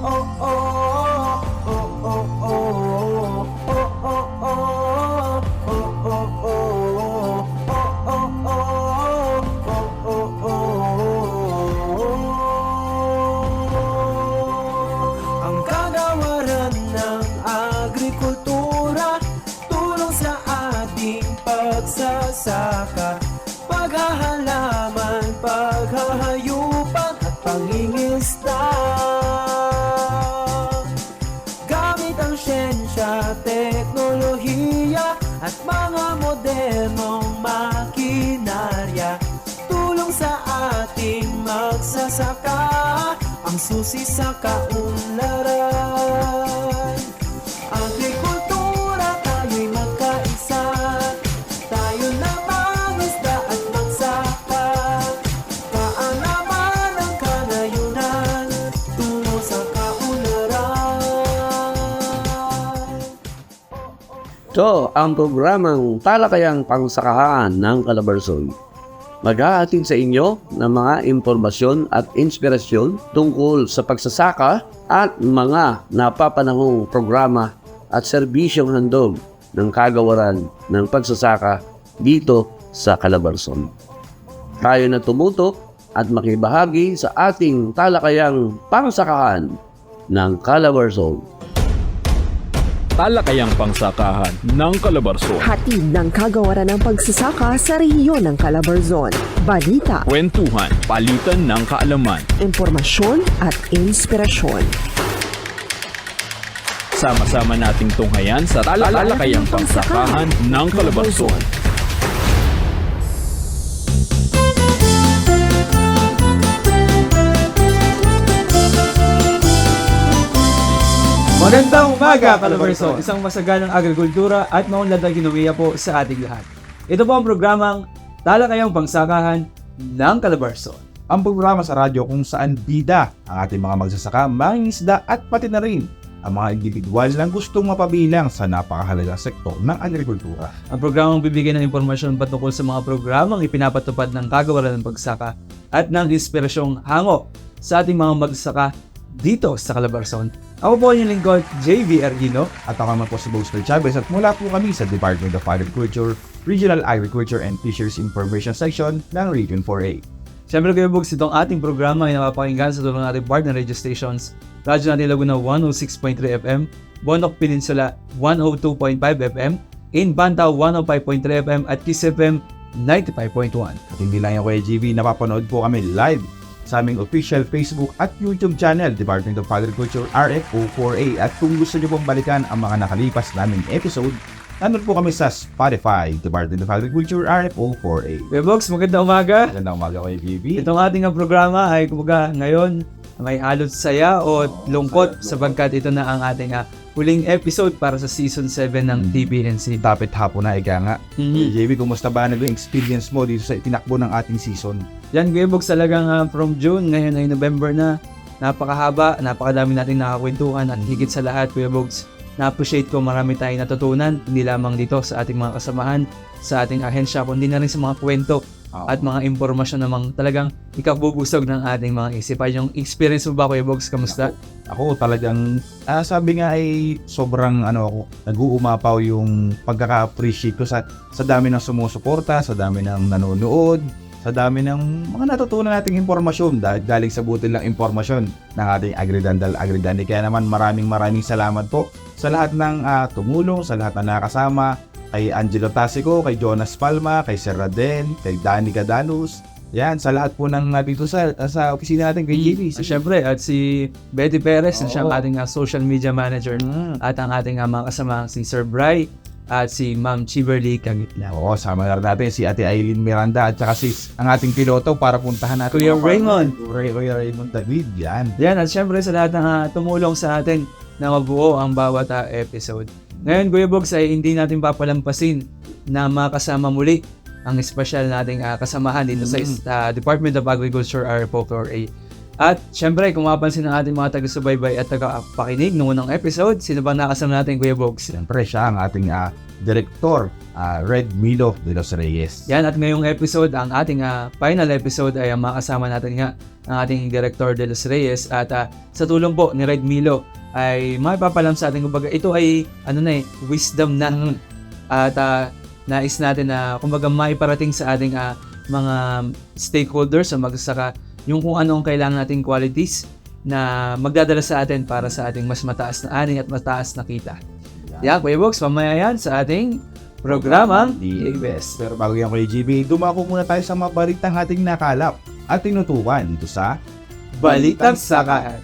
Ang kagawaran ng agrikultura, tulong sa ating pagsasaka, paghahalaman, paghahayupan at pangingisda. Gamit ang siyensya, teknolohiya at mga modernong makinarya, tulong sa ating magsasaka, ang susi sa kaunlaran. Agrikultura, tayo'y magkaisa, tayo na mangisda at magsaka, kaalaman ang kanayunan, tungo sa kaunlaran. Ito ang programang Talakayang Pangsakahan ng Calabarzon. Maghahatid sa inyo ng mga impormasyon at inspirasyon tungkol sa pagsasaka at mga napapanahong programa at serbisyong handog ng kagawaran ng pagsasaka dito sa Calabarzon. Tayo na tumutok at makibahagi sa ating talakayang pangsakahan ng Calabarzon. Talakayang Pangsakahan ng Calabarzon. Hatid ng kagawaran ng pagsasaka sa rehiyon ng Calabarzon. Balita, Kwentuhan, palitan ng kaalaman. impormasyon at inspirasyon. Sama-sama nating tunghayan sa Talakayang Pangsakahan ng Calabarzon. Magandang umaga, Calabarzon! Isang masaganang agrikultura at maunlad na ginuwiya po sa ating lahat. Ito po ang programang Talakayang Pangsakahan ng Calabarzon. Ang programa sa radyo kung saan bida ang ating mga magsasaka, mangingisda at pati na rin ang mga individual na gustong mapabilang sa napakahalagang sektor ng agrikultura. Ang programang bibigyan ng impormasyon patungkol sa mga programang ipinapatupad ng kagawaran ng pagsaka at ng inspirasyong hango sa ating mga magsasaka dito sa Calabarzon. Ako po ang inyong lingkod, JV Arguino. At ako naman po si Boster Chavez at mula po kami sa Department of Agriculture, Regional Agriculture and Fisheries Information Section ng Region 4A. Siyempre kayo bugs, itong ating programa ay napapakinggan sa tulong ng ating partner radio stations. Radyo natin Laguna 106.3 FM, Bondoc Peninsula 102.5 FM, in Bantaw 105.3 FM at Kiss FM 95.1. At hindi lang yung kay GV, napapanood po kami live sa aming official Facebook at YouTube channel, Department of Agriculture RFO4A. At kung gusto nyo pong balikan ang mga nakalipas naming episode, nandun po kami sa Spotify, Department of Agriculture RFO4A. Kuya Bogs, magandang umaga. Magandang umaga kay GV. Itong ating programa ay kumbaga ngayon may halot saya o lungkot sapagkat ito na ang ating huling episode para sa Season 7 ng TBNC. Tapit hapon na, ika nga. JV, kumusta ba naging experience mo dito sa itinakbo ng ating season? Yan, Kuya Bogs, talagang from June, ngayon ay November na. Napakahaba, napakadami nating nakakwentuhan at higit sa lahat, Kuya Bogs, na-appreciate ko marami tayong natutunan, hindi lamang dito sa ating mga kasamahan, sa ating ahensya, kundi na rin sa mga kwento at mga impormasyon namang talagang ikabubusog ng ating mga isipan. Yung experience mo ba, Kuya Bogs, kamusta? Ako talagang, sabi nga ay sobrang nag-uumapaw yung pagkaka-appreciate ko sa dami ng sumusuporta, sa dami ng nanonood, sa dami ng mga natutunan nating impormasyon galing sa butil ng impormasyon ng ating Agridandal. Kaya naman maraming salamat po sa lahat ng tumulong, sa lahat ng nakasama, kay Angelo Tasico, kay Jonas Palma, kay Sir Raden, kay Danny Cadanus. Yan, sa lahat po ng dito sa opisina natin kay JV. Siyempre, at si Betty Perez, na siyang ating social media manager, at ang ating mga kasama, si Sir Bry, at si Ma'am Chiverly Kagitla. Oo, sama na rin natin si Ate Aileen Miranda at saka ang ating piloto para puntahan natin. Kuya Raymond. Kuya Raymond David, yan. Yan, at siyempre sa lahat ng tumulong sa atin na mabuo ang bawat episode. Ngayon, Kuya Bogs, ay hindi natin papalampasin na makasama muli ang espesyal nating kasamahan dito sa Department of Agriculture RFO4A. At syempre, kung mapansin ng ating mga taga-subaybay at taga-pakinig noong unang episode, sino ba nakasama natin, Kuya Bogs? Siyempre siya ang ating Director Red Milo de los Reyes. Yan, at ngayong episode, ang ating final episode ay makasama natin nga ang ating Director de los Reyes at sa tulong po ni Red Milo ay mapapalam sa ating kumbaga ito ay wisdom na at nais natin na kumbaga maiparating sa ating mga stakeholders sa magsasaka yung kung ano ang kailangan nating qualities na magdadala sa atin para sa ating mas mataas na ani at mataas na kita. Yan, Kuya Box, mamaya yan sa ating programang DABS. Pero bago yan Kuya GB, dumako muna tayo sa mga balitang ating nakalap at tinutukan dito sa Balitang Sakahan.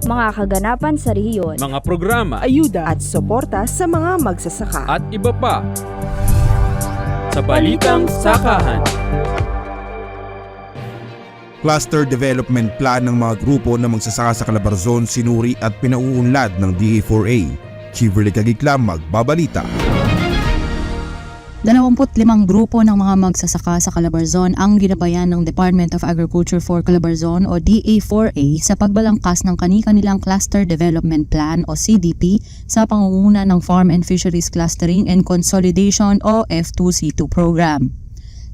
Mga kaganapan sa rehiyon, Mga programa Ayuda at suporta sa mga magsasaka. at iba pa sa Balitang Sakahan. Cluster Development Plan ng mga grupo na magsasaka sa Calabarzon sinuri at pinauunlad ng DA4A. Chiverly Kagiklam magbabalita. 25 grupo ng mga magsasaka sa Calabarzon ang ginabayan ng Department of Agriculture for Calabarzon o DA4A sa pagbalangkas ng kani-kanilang Cluster Development Plan o CDP sa pangunguna ng Farm and Fisheries Clustering and Consolidation o F2C2 program.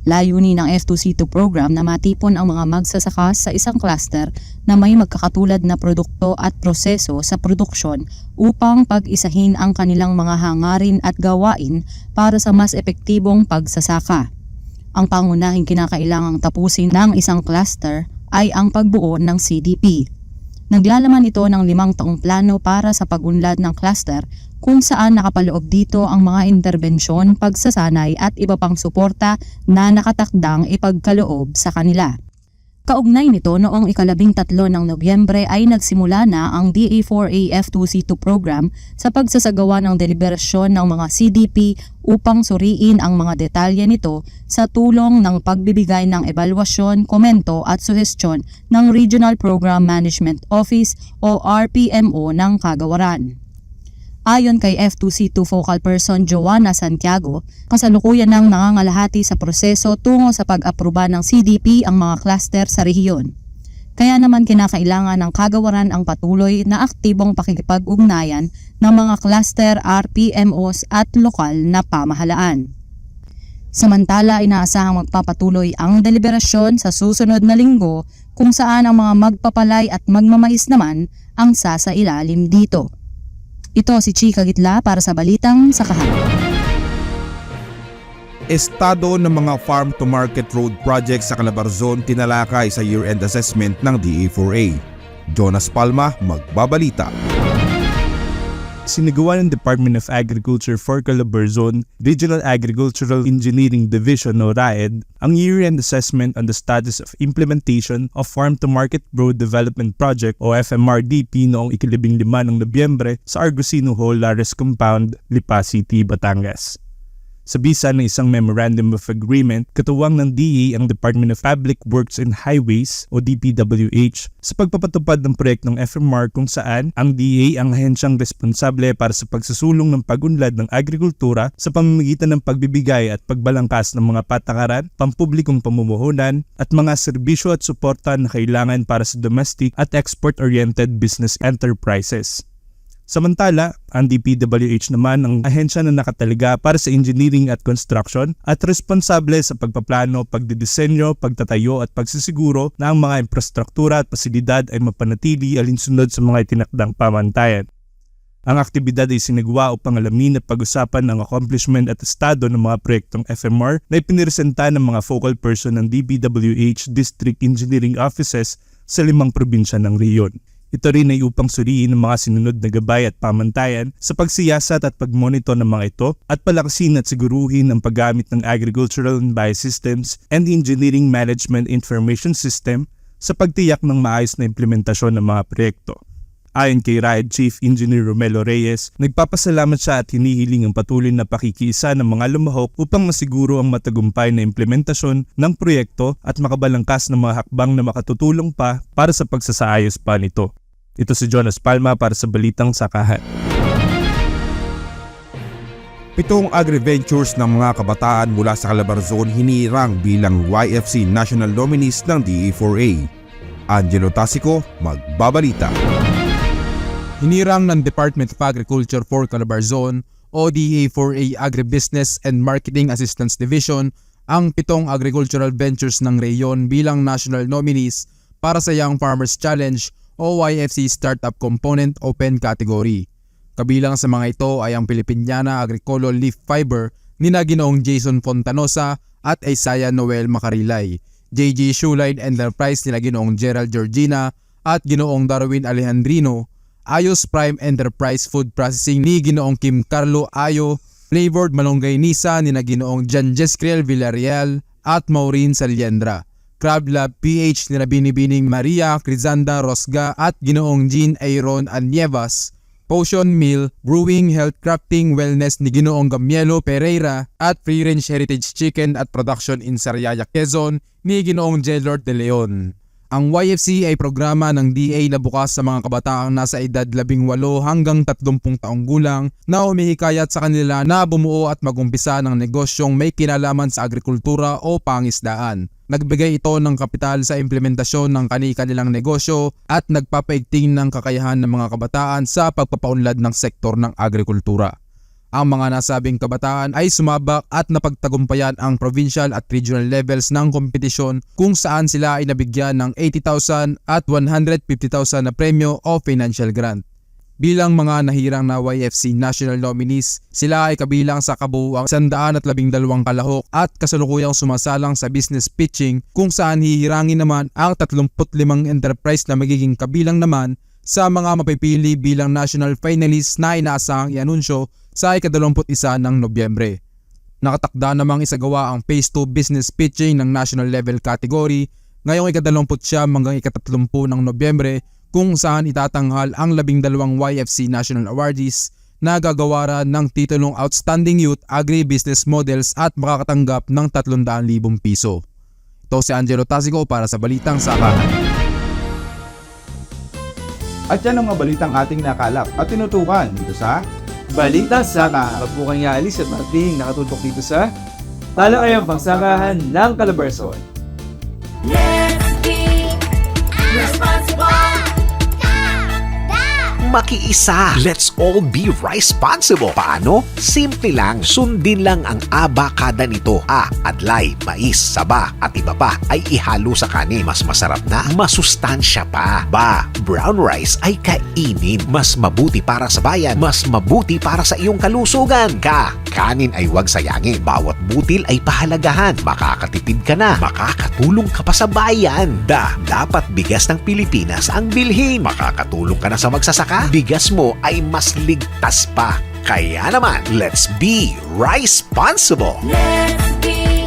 Layunin ng F2C2 program na matipon ang mga magsasaka sa isang cluster na may magkakatulad na produkto at proseso sa produksyon upang pag-isahin ang kanilang mga hangarin at gawain para sa mas epektibong pagsasaka. Ang pangunahing kinakailangang tapusin ng isang cluster ay ang pagbuo ng CDP. Naglalaman ito ng 5 taong plano para sa pag-unlad ng cluster kung saan nakapaloob dito ang mga interbensyon, pagsasanay at iba pang suporta na nakatakdang ipagkaloob sa kanila. Kaugnay nito, noong 13 ng Nobyembre ay nagsimula na ang DA4A F2C2 program sa pagsasagawa ng deliberasyon ng mga CDP upang suriin ang mga detalye nito sa tulong ng pagbibigay ng ebalwasyon, komento at suhestyon ng Regional Program Management Office o RPMO ng Kagawaran. Ayon kay F2C2 Focal Person Joanna Santiago, kasalukuyan nang nangangalahati sa proseso tungo sa pag-aproba ng CDP ang mga cluster sa rehiyon. Kaya naman kinakailangan ng Kagawaran ang patuloy na aktibong pakikipag-ugnayan ng mga cluster, RPMOs at lokal na pamahalaan. Samantala, inaasahang magpapatuloy ang deliberasyon sa susunod na linggo kung saan ang mga magpapalay at magmamais naman ang sasailalim dito. Ito si Chika Gitla para sa Balitang Sakahan. Estado ng mga farm-to-market road projects sa Calabarzon tinalakay sa year-end assessment ng DA4A. Jonas Palma magbabalita. Sinagawa ng Department of Agriculture for Calabarzon, Regional Agricultural Engineering Division o RAED, ang year-end assessment on the status of implementation of Farm-to-Market Road Development Project o FMRDP noong 15 ng Nobyembre sa Argusino Hall, Lares Compound, Lipa City, Batangas. Sa bisa ng isang Memorandum of Agreement, katuwang ng DA ang Department of Public Works and Highways o DPWH sa pagpapatupad ng proyektong FMR kung saan ang DA ang ahensyang responsable para sa pagsusulong ng pag-unlad ng agrikultura sa pamamagitan ng pagbibigay at pagbalangkas ng mga patakaran, pampublikong pamumuhunan at mga serbisyo at suporta na kailangan para sa domestic at export-oriented business enterprises. Samantala, ang DPWH naman ang ahensya na nakatalaga para sa engineering at construction at responsable sa pagpaplano, pagdidisenyo, pagtatayo at pagsisiguro na ang mga infrastruktura at pasilidad ay mapanatili alinsunod sa mga itinakdang pamantayan. Ang aktibidad ay sinagawa upang alamin at pag-usapan ang accomplishment at estado ng mga proyektong FMR na ipiniresenta ng mga focal person ng DPWH District Engineering Offices sa 5 probinsya ng rehiyon. Ito rin ay upang suriin ang mga sinunod na gabay at pamantayan sa pagsiyasat at pagmonitor ng mga ito at palakasin at siguruhin ang paggamit ng Agricultural and Biosystems and Engineering Management Information System sa pagtiyak ng maayos na implementasyon ng mga proyekto. Ayon kay RAED Chief Engineer Romelo Reyes, nagpapasalamat siya at hinihiling ang patuloy na pakikiisa ng mga lumahok upang masiguro ang matagumpay na implementasyon ng proyekto at makabalangkas ng mga hakbang na makatutulong pa para sa pagsasaayos pa nito. Ito si Jonas Palma para sa Balitang Sakahan. 7 agri-ventures ng mga kabataan mula sa Calabarzon hinirang bilang YFC National Nominees ng DA4A. Angelo Tasico magbabalita. Hinirang ng Department of Agriculture for Calabarzon o DA4A Agribusiness and Marketing Assistance Division ang 7 agricultural ventures ng rehiyon bilang national nominees para sa Young Farmers Challenge o YFC Startup Component Open Category. Kabilang sa mga ito ay ang Filipiniana Agricolor Leaf Fiber ni Ginoong Jason Fontanosa at Isaiah Noel Macarilay, JG Shoeline Enterprise ni Ginoong Gerald Georgina at Ginoong Darwin Alejandrino, Ayos Prime Enterprise Food Processing ni Ginoong Kim Carlo Ayo, Flavored Malunggay Nisa ni Ginoong Jan Jescriel Villarreal at Maureen Saliendra, Crab Lab PH ni Binibining Maria Crizanda Rosga at Ginoong Jean Aaron Anievas, Potion Mill, Brewing, Health Crafting, Wellness ni Ginoong Gamielo Pereira at Free Range Heritage Chicken at Production in Sariaya, Quezon ni Ginoong J-Lord De Leon. Ang YFC ay programa ng DA na bukas sa mga kabataang nasa edad 18 hanggang 30 taong gulang na humihikayat sa kanila na bumuo at magumpisa ng negosyong may kinalaman sa agrikultura o pangisdaan. Nagbigay ito ng kapital sa implementasyon ng kani-kanilang negosyo at nagpapaigting ng kakayahan ng mga kabataan sa pagpapaunlad ng sektor ng agrikultura. Ang mga nasabing kabataan ay sumabak at napagtagumpayan ang provincial at regional levels ng kompetisyon kung saan sila ay nabigyan ng 80,000 at 150,000 na premyo o financial grant. Bilang mga nahirang na YFC national nominees, sila ay kabilang sa kabuuang 112 kalahok at kasalukuyang sumasalang sa business pitching kung saan hihirangin naman ang 35 enterprise na magiging kabilang naman sa mga mapipili bilang national finalists na inaasahang i-anunsyo sa ika-21 ng Nobyembre. Nakatakda namang isagawa ang Phase 2 business pitching ng national level category ngayong ika-29 hanggang ika-30 ng Nobyembre kung saan itatanghal ang 12 YFC national awardees na gagawaran ng titulong Outstanding Youth Agri-Business Models at makakatanggap ng 300,000 piso. Ito si Angelo Tasico para sa Balitang Sakahan. At yan ang mga balitang ating nakalap at tinutukan dito sa Balita Saka. Huwag po kayong aalis at mating nakatutok dito sa Talakayang Pangsakahan ng Calabarzon. Let's be responsible. Makiisa. Let's all be responsible. Paano? Simple lang. Sundin lang ang abakada nito. A. Adlay, mais, saba at iba pa ay ihalo sa kanin. Mas masarap na, masustansya pa. Ba. Brown rice ay kainin. Mas mabuti para sa bayan. Mas mabuti para sa iyong kalusugan. Ka. Kanin ay huwag sayangin. Bawat butil ay pahalagahan. Makakatipid ka na. Makakatulong ka pa sa bayan. Da. Dapat bigas ng Pilipinas ang bilhin. Makakatulong ka na sa magsasaka. Bigas mo ay mas ligtas pa. Kaya naman, let's be responsible.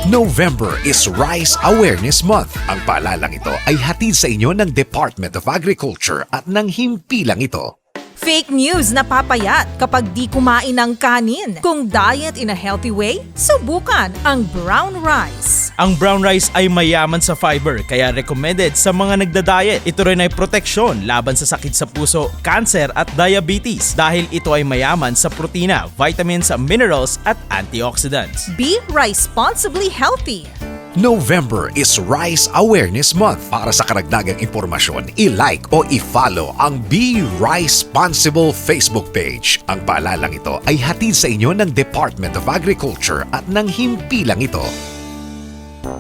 November is Rice Awareness Month. Ang paalalang ito ay hatid sa inyo ng Department of Agriculture at ng himpilang ito. Fake news na papayat kapag di kumain ng kanin. Kung diet in a healthy way, subukan ang brown rice. Ang brown rice ay mayaman sa fiber kaya recommended sa mga nagda-diet. Ito rin ay proteksyon laban sa sakit sa puso, cancer at diabetes dahil ito ay mayaman sa protina, vitamins, minerals at antioxidants. Be responsibly healthy. November is Rice Awareness Month. Para sa karagdagang impormasyon, i-like o i-follow ang Be Responsible Facebook page. Ang paalalang ito ay hatid sa inyo ng Department of Agriculture at ng himpilang ito.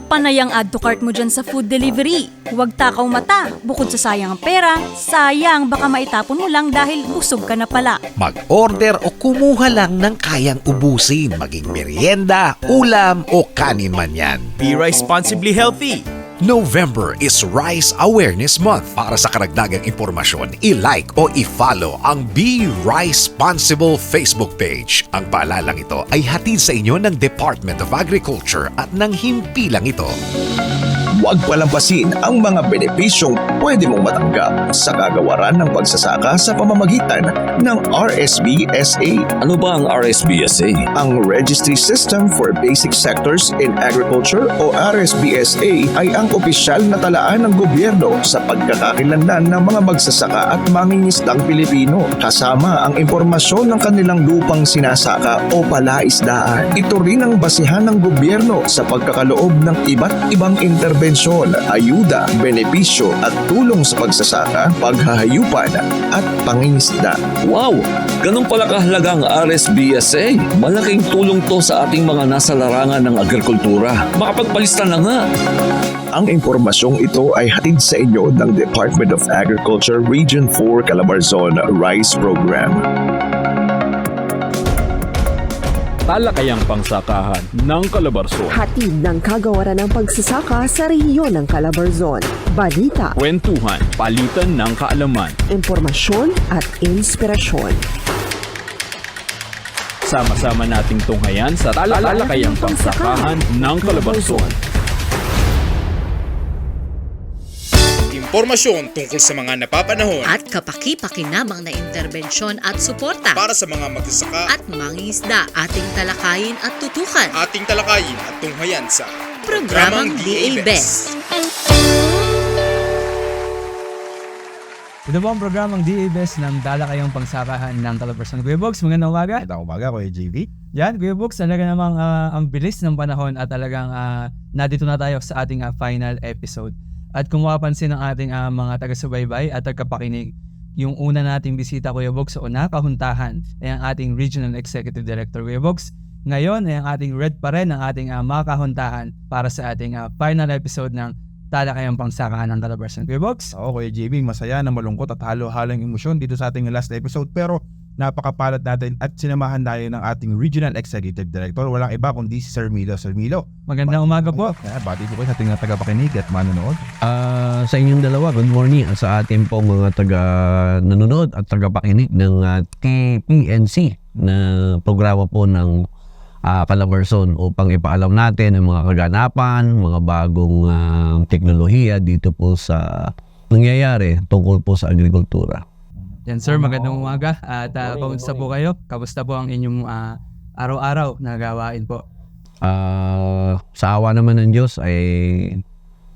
Panayang add to cart mo dyan sa food delivery. Huwag takaw mata. Bukod sa sayang ang pera, sayang baka maitapon mo lang dahil busog ka na pala. Mag-order o kumuha lang ng kayang ubusin, maging merienda, ulam o kanin man yan. Be responsibly healthy. November is Rice Awareness Month. Para sa karagdagang impormasyon, i-like o i-follow ang Be Responsible Facebook page. Ang paalalang ito ay hatid sa inyo ng Department of Agriculture at ng himpilang ito. Huwag palampasin ang mga benepisyong pwede mong matanggap sa kagawaran ng pagsasaka sa pamamagitan ng RSBSA. Ano ba ang RSBSA? Ang Registry System for Basic Sectors in Agriculture o RSBSA ay ang opisyal na talaan ng gobyerno sa pagkakakilanlan ng mga magsasaka at mangingisdang Pilipino kasama ang impormasyon ng kanilang lupang sinasaka o palaisdaan. Ito rin ang basihan ng gobyerno sa pagkakaloob ng iba't ibang intervensyon subensyon, ayuda, benepisyo at tulong sa pagsasaka, paghahayupan at pangingisda. Wow! Ganun pala kahalaga ang RSBSA. Malaking tulong to sa ating mga nasa larangan ng agrikultura. Makapagpalista na nga. Ang impormasyong ito ay hatid sa inyo ng Department of Agriculture Region 4 Calabarzon Rice Program. Talakayang pangsakahan ng Calabarzon. Hatid ng kagawaran ng pagsasaka sa rehiyon ng Calabarzon. Balita, Kwentuhan, palitan ng kaalaman. impormasyon at inspirasyon. Sama-sama nating tunghayan sa talakayang pangsakahan ng Calabarzon. Impormasyon tungkol sa mga napapanahon at kapaki-pakinabang na interbensyon at suporta para sa mga magsasaka at mangingisda. Ating talakayin at tutukan. Ating talakayin at tunghayan sa Programang DA-BES. Ito po ang programang DA-BES ng Talakayang Pangsakahan ng Calabarzon. Kuya Bogs, magandang umaga. Magandang umaga, Kuya JV. Yan, Kuya Bogs, talaga namang ang bilis ng panahon at talagang nandito na tayo sa ating final episode. At kung mapapansin ng ating mga taga-subaybay at tagapakinig, yung una nating bisita, Kuya Bogs, o nakahuntahan ay ang ating Regional Executive Director, Kuya Bogs. Ngayon ay ang ating red pa rin ang ating makahuntahan para sa ating final episode ng Talakayang Pangsakahan ng Calabarzon. Kuya Bogs? Oo, Kuya JV, masaya na malungkot at halo-halong emosyon dito sa ating last episode, pero napakapalad natin at sinamahan tayo ng ating Regional Executive Director. Walang iba kundi si Sir Milo. Sir Milo, magandang umaga po. Bati po kayo sa ating tagapakinig at manonood. Sa inyong dalawa, good morning. At sa ating pong mga nanonood at tagapakinig ng TPNC na programa po ng Calabarzon upang ipaalam natin ang mga kaganapan, mga bagong teknolohiya dito po sa nangyayari tungkol po sa agrikultura. Yan sir, magandang umaga at kamusta po kayo? Kamusta po ang inyong araw-araw na gawain po? Sa awa naman ng Diyos ay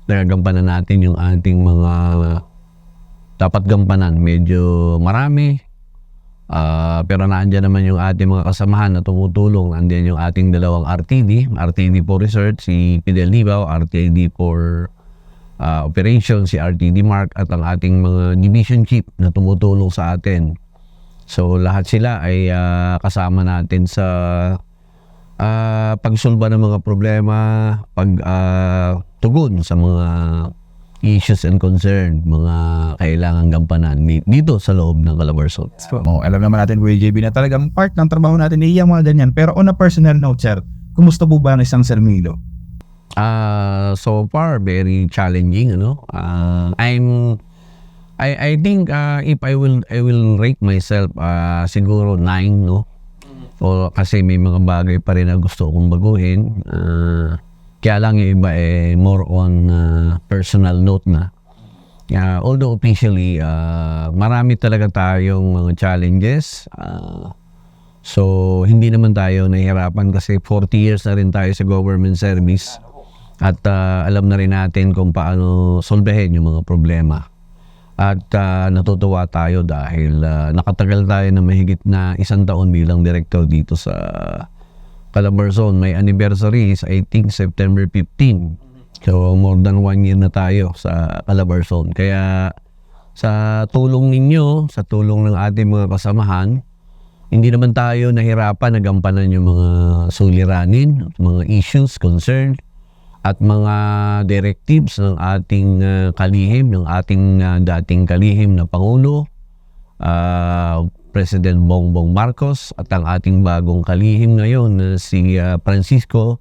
nagagampanan natin yung ating mga dapat gampanan. Medyo marami, pero naandyan naman yung ating mga kasamahan na tumutulong. Nandiyan yung ating dalawang RTD for Research, si Fidel Libao, RTD for Operation, si RTD Mark, at ang ating mga division chief na tumutulong sa atin. So lahat sila ay kasama natin sa pagsulba ng mga problema, pagtugon sa mga issues and concern, mga kailangan gampanan dito sa loob ng Calabarzon. Alam naman natin, Kuya JB, na talagang part ng trabaho natin ay yung mga ganyan. Pero on a personal note, sir, kumusta po ba ang isang Sir Milo? So far very challenging, I think if I will rate myself siguro 9, no? O kasi may mga bagay pa rin na gusto kong baguhin. Kaya lang yung iba more on personal note na. Although officially marami talaga tayong mga challenges. So hindi naman tayo nahihirapan kasi 40 years na rin tayo sa government service. At alam na rin natin kung paano solvehin yung mga problema. At natutuwa tayo dahil nakatagal tayo na mahigit na 1 taon bilang director dito sa Calabarzon. May anniversary is I think September 15. So more than 1 year na tayo sa Calabarzon. Kaya sa tulong ninyo, sa tulong ng ating mga kasamahan, hindi naman tayo nahirapan na gampanan yung mga suliranin, mga issues, concerns, at mga directives ng ating kalihim, ng ating dating kalihim na Pangulo, President Bongbong Marcos, at ang ating bagong kalihim ngayon si Francisco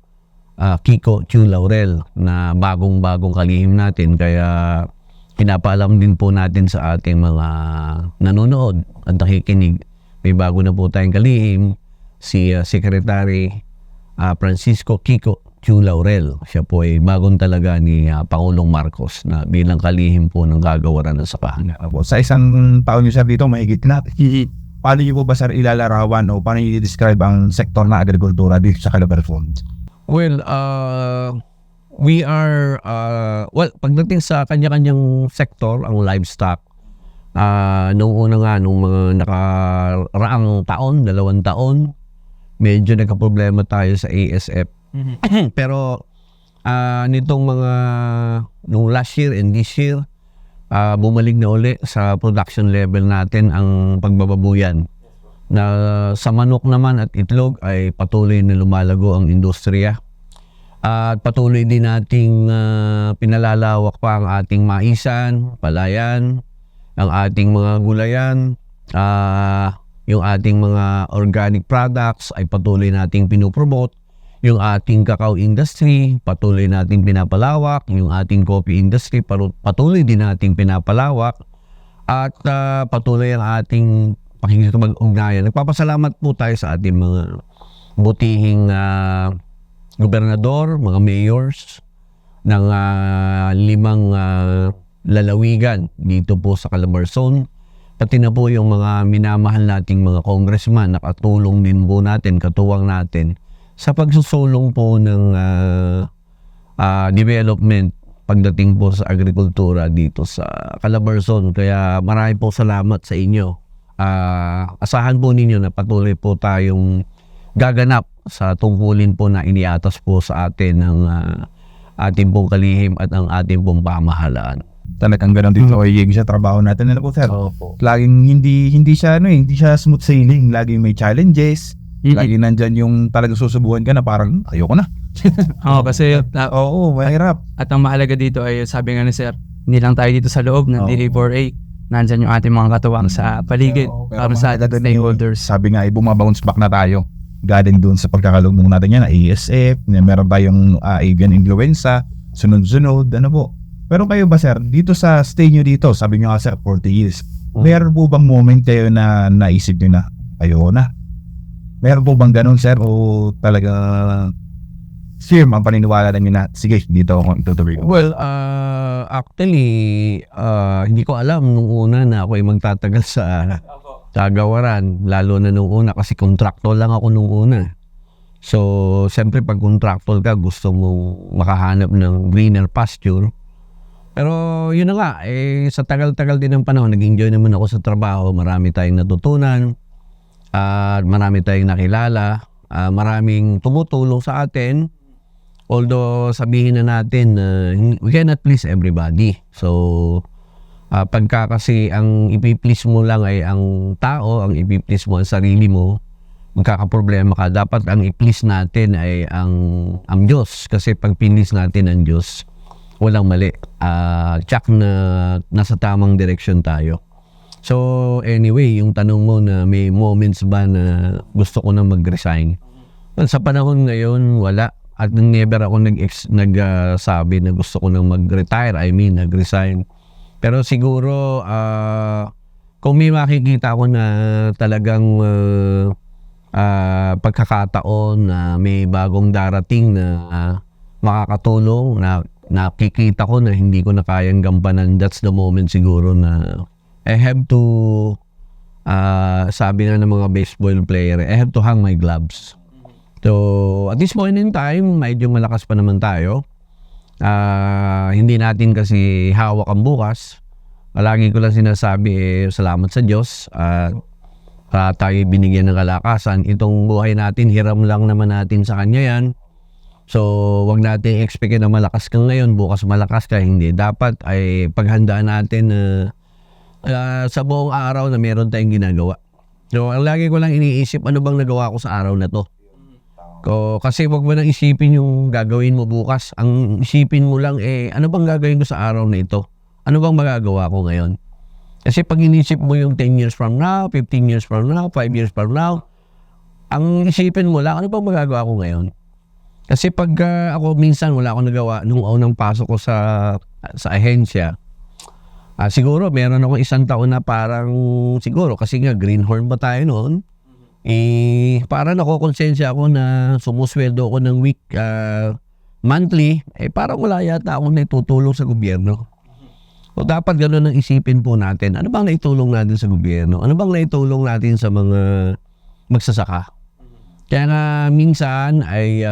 Kiko Chu Laurel, na bagong kalihim natin. Kaya pinapaalam din po natin sa ating mga nanonood at nakikinig. May bago na po tayong kalihim, si Secretary Francisco Kiko Chu Laurel. Siya po ay bagong talaga ni Pangulong Marcos na bilang kalihim po ng kagawaran ng sakahan. Sa isang taon nyo, sir, dito mahigit na. Paano nyo po ba, sir, ilalarawan o paano nyo i-describe ang sektor na agrikultura dito sa Calabarzon? Well, we are, pagdating sa kanya-kanyang sektor, ang livestock, nung una nga, nung mga nakaraang taon, 2 taon, medyo nagka-problema tayo sa ASF. Pero nitong nung last year and this year, bumalik na uli sa production level natin ang pagbababuyan. Na sa manok naman at itlog ay patuloy na lumalago ang industriya. At patuloy din nating pinalalawak pa ang ating maisan, palayan, ang ating mga gulayan, yung ating mga organic products ay patuloy nating pinupromote. Yung ating cacao industry, patuloy nating pinapalawak. Yung ating coffee industry, patuloy din nating pinapalawak. At patuloy ang ating pakikipag-ugnayan. Nagpapasalamat po tayo sa ating mga butihing gobernador, mga mayors ng 5 lalawigan dito po sa Calabarzon. Pati na po yung mga minamahal nating mga congressman, nakatulong din po natin, katuwang natin sa pagsusulong po ng development pagdating po sa agrikultura dito sa Calabarzon. Kaya marami po salamat sa inyo. Asahan po ninyo na patuloy po tayong gaganap sa tungkulin po na iniatas po sa atin ng ating pong kalihim at ang ating pong pamahalaan. Talagang ganun dito yung sa trabaho natin na po, sir. Laging hindi siya hindi siya smooth sailing, laging may challenges. Lagi nandyan yung talagang susubukan ka na parang ayoko na. Kasi mahirap. At ang mahalaga dito ay sabi nga ni sir, hindi lang tayo dito sa loob ng DA4A. Nandyan yung ating mga katuwang sa paligid para sa ating stakeholders. Sabi nga, bumabounce back na tayo. Galing dun sa pagkakalugmong natin yan, ASF, meron tayong avian influenza, sunod-sunod, po. Pero kayo ba, sir, dito sa stay nyo dito, sabi nyo nga, sir, 40 years, meron po bang moment kayo na naisip nyo na, ayoko na? Meron po bang ganun, sir, o talaga firm ang paniniwala na nyo na, sige, dito ako itutuloy? Well, actually, hindi ko alam nung una na ako ay magtatagal sa gawaran, lalo na nung una kasi contractor lang ako nung una. So, siyempre pag contractor ka, gusto mong makahanap ng greener pasture. Pero yun na nga, sa tagal-tagal din ng panahon, nag-enjoy naman ako sa trabaho, marami tayong natutunan, marami tayong nakilala, maraming tumutulong sa atin. Although sabihin na natin na we cannot please everybody. So, pagka kasi ang ipiplease mo lang ay ang tao, ang ipiplease mo ang sarili mo, magkakaproblema ka. Dapat ang i-please natin ay ang Diyos. Kasi pag pinlease natin ang Diyos, walang mali. Tsak na nasa tamang direksyon tayo. So anyway, yung tanong mo na may moments ba na gusto ko na mag-resign? Well, sa panahon ngayon, wala. At never ako nagsabi na gusto ko nang mag-retire. Nag-resign. Pero siguro, kung may makikita ko na talagang pagkakataon na may bagong darating na makakatulong, na nakikita ko na hindi ko na kayang gampanan, that's the moment siguro na I have to, sabi nga ng mga baseball player, I have to hang my gloves. So, at this point in time, medyo malakas pa naman tayo. Hindi natin kasi hawak ang bukas. Lagi ko lang sinasabi, salamat sa Diyos at tayo binigyan ng kalakasan. Itong buhay natin, hiram lang naman natin sa Kanya yan. So, wag natin expect na malakas ka ngayon, bukas malakas ka. Hindi. Dapat ay paghandaan natin sa buong araw na meron tayong ginagawa. So, ang lagi ko lang iniisip, ano bang nagawa ko sa araw na to? Kasi wag mo nang isipin yung gagawin mo bukas. Ang isipin mo lang, ano bang gagawin ko sa araw na ito? Ano bang magagawa ko ngayon? Kasi pag inisip mo yung 10 years from now, 15 years from now, 5 years from now, ang isipin mo lang, ano bang magagawa ko ngayon? Kasi pag ako minsan wala akong nagawa nung unang pasok ko sa ahensya, siguro meron akong 1 taon na parang siguro kasi nga greenhorn ba tayo noon? Parang nakokonsensya ako na sumusweldo ako ng week, monthly, parang wala yata akong naitutulong sa gobyerno. So dapat gano'n ang isipin po natin. Ano bang naitulong natin sa gobyerno? Ano bang naitulong natin sa mga magsasaka? Kaya nga minsan ay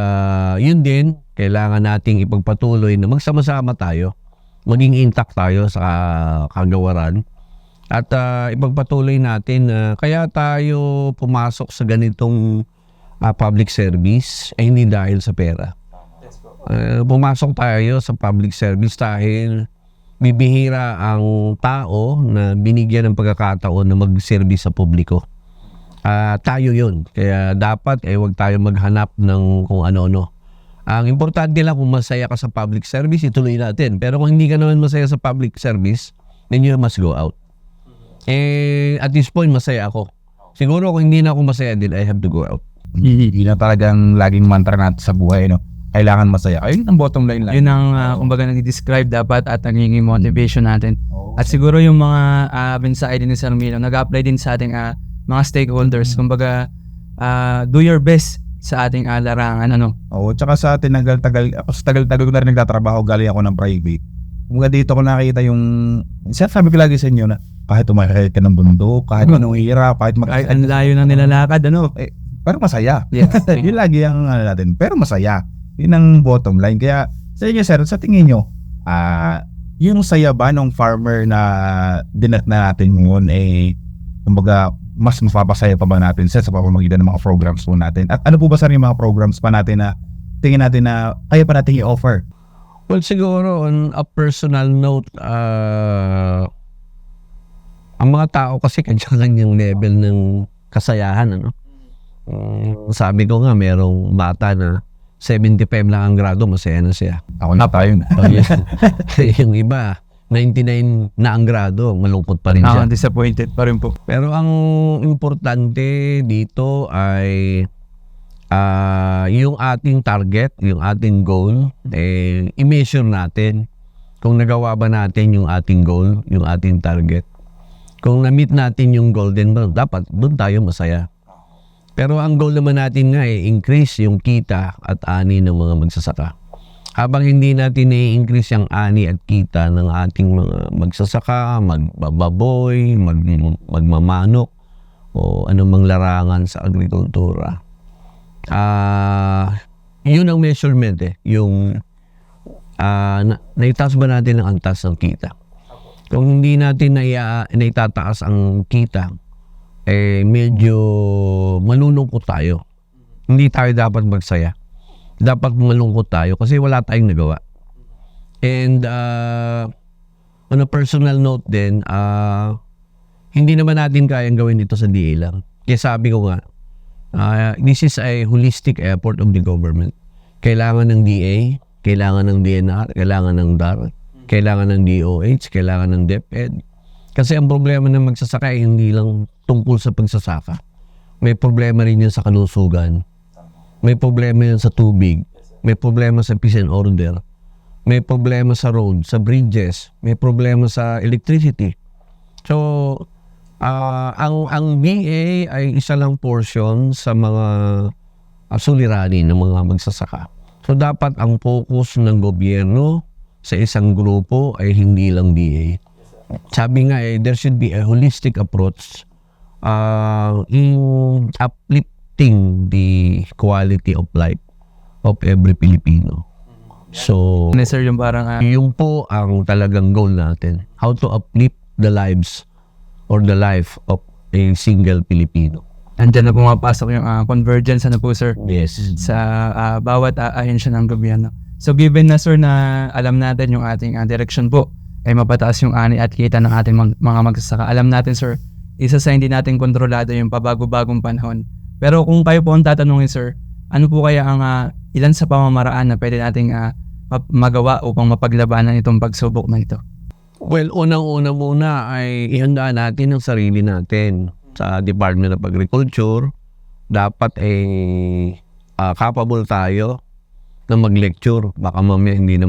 yun din, kailangan nating ipagpatuloy na magsama-sama tayo, maging intact tayo sa kagawaran. At ipagpatuloy natin kaya tayo pumasok sa ganitong public service ay hindi dahil sa pera. pumasok tayo sa public service dahil bibihira ang tao na binigyan ng pagkakataon na mag-service sa publiko. Tayo yun. Kaya dapat huwag tayo maghanap ng kung ano-ano. Ang importante lang kung masaya ka sa public service, ituloy natin. Pero kung hindi ka naman masaya sa public service, then you must go out. At this point, masaya ako. Siguro kung hindi na ako masaya din, I have to go out. Yun na talagang laging mantra natin sa buhay, no? Kailangan masaya. Ayun ang bottom line lang. Yun ang kumbaga nag-describe dapat at nagiging motivation natin. At siguro yung mga mensahe din ni Sir Milo, nag-apply din sa ating mga stakeholders. Kumbaga, do your best sa ating larangan. Oo, tsaka sa atin, tagal-tagal ko na rin nagtatrabaho, galing ako ng private. Kumbaga dito ko nakita yung, sabi ko lagi sa inyo na kahit umakit ka ng bundok, kahit anong hirap, kahit ang layo ng nilalakad, pero masaya. Yes. Yun lagi ang natin, pero masaya. Yun ang bottom line. Kaya sa inyo, sir, sa tingin nyo, yung saya ba ng farmer na dinat na natin ngayon, kumbaga, mas mapapasaya pa ba natin sa pamamagitan ng mga programs po natin? At ano po ba, sir, yung mga programs pa natin na tingin natin na kaya pa natin i-offer? Well, siguro on a personal note, ang mga tao kasi kanya-kanyang level ng kasayahan, sabi ko nga, merong bata na 75 lang ang grado, masaya na siya. Ako na tayo na. Yung iba, 99 na ang grado, malungkot pa rin siya. Disappointed pa rin po. Pero ang importante dito ay yung ating target, yung ating goal, i-measure natin kung nagawa ba natin yung ating goal, yung ating target. Kung na-meet natin yung goal, then dapat doon tayo masaya. Pero ang goal naman natin nga increase yung kita at ani ng mga magsasaka. Habang hindi natin i-increase yung ani at kita ng ating mga magsasaka, magbababoy, magmamanok, o anumang larangan sa agrikultura, yun ang measurement yung naitaas ba natin ang antas ng kita. Kung hindi natin naitataas ang kita, medyo malulungkot tayo. Hindi tayo dapat magsaya. Dapat malungkot tayo kasi wala tayong nagawa. And on a personal note din, hindi naman natin kayang gawin dito sa DA lang. Kaya sabi ko nga, this is a holistic effort of the government. Kailangan ng DA, kailangan ng DNR, kailangan ng DAR, kailangan ng DOH, kailangan ng DepEd. Kasi ang problema ng magsasaka ay hindi lang tungkol sa pagsasaka. May problema rin yan sa kalusugan. May problema yan sa tubig. May problema sa peace and order. May problema sa road, sa bridges. May problema sa electricity. So, ang BA ay isa lang portion sa mga suliranin ng mga magsasaka. So, dapat ang focus ng gobyerno sa isang grupo ay hindi lang BA. Sabi nga there should be a holistic approach in uplifting the quality of life of every Filipino. So, sir, yung parang yung po ang talagang goal natin. How to uplift the lives or the life of a single Filipino. Andyan na pumapasok yung convergence po, sir. Yes. Sa bawat ahensya ng gobyerno. So given na, sir, na alam natin yung ating direction po ay mapataas yung ani at kita ng ating mga magsasaka. Alam natin, sir, isa sa hindi natin kontrolado yung pabago-bagong panahon. Pero kung kayo po ang tatanungin, sir, ano po kaya ang ilan sa pamamaraan na pwede nating magawa upang mapaglabanan itong pagsubok na ito? Well, unang-una muna ay ihanda natin ang sarili natin sa Department of Agriculture. Dapat capable tayo na mag-lecture. Baka mamaya hindi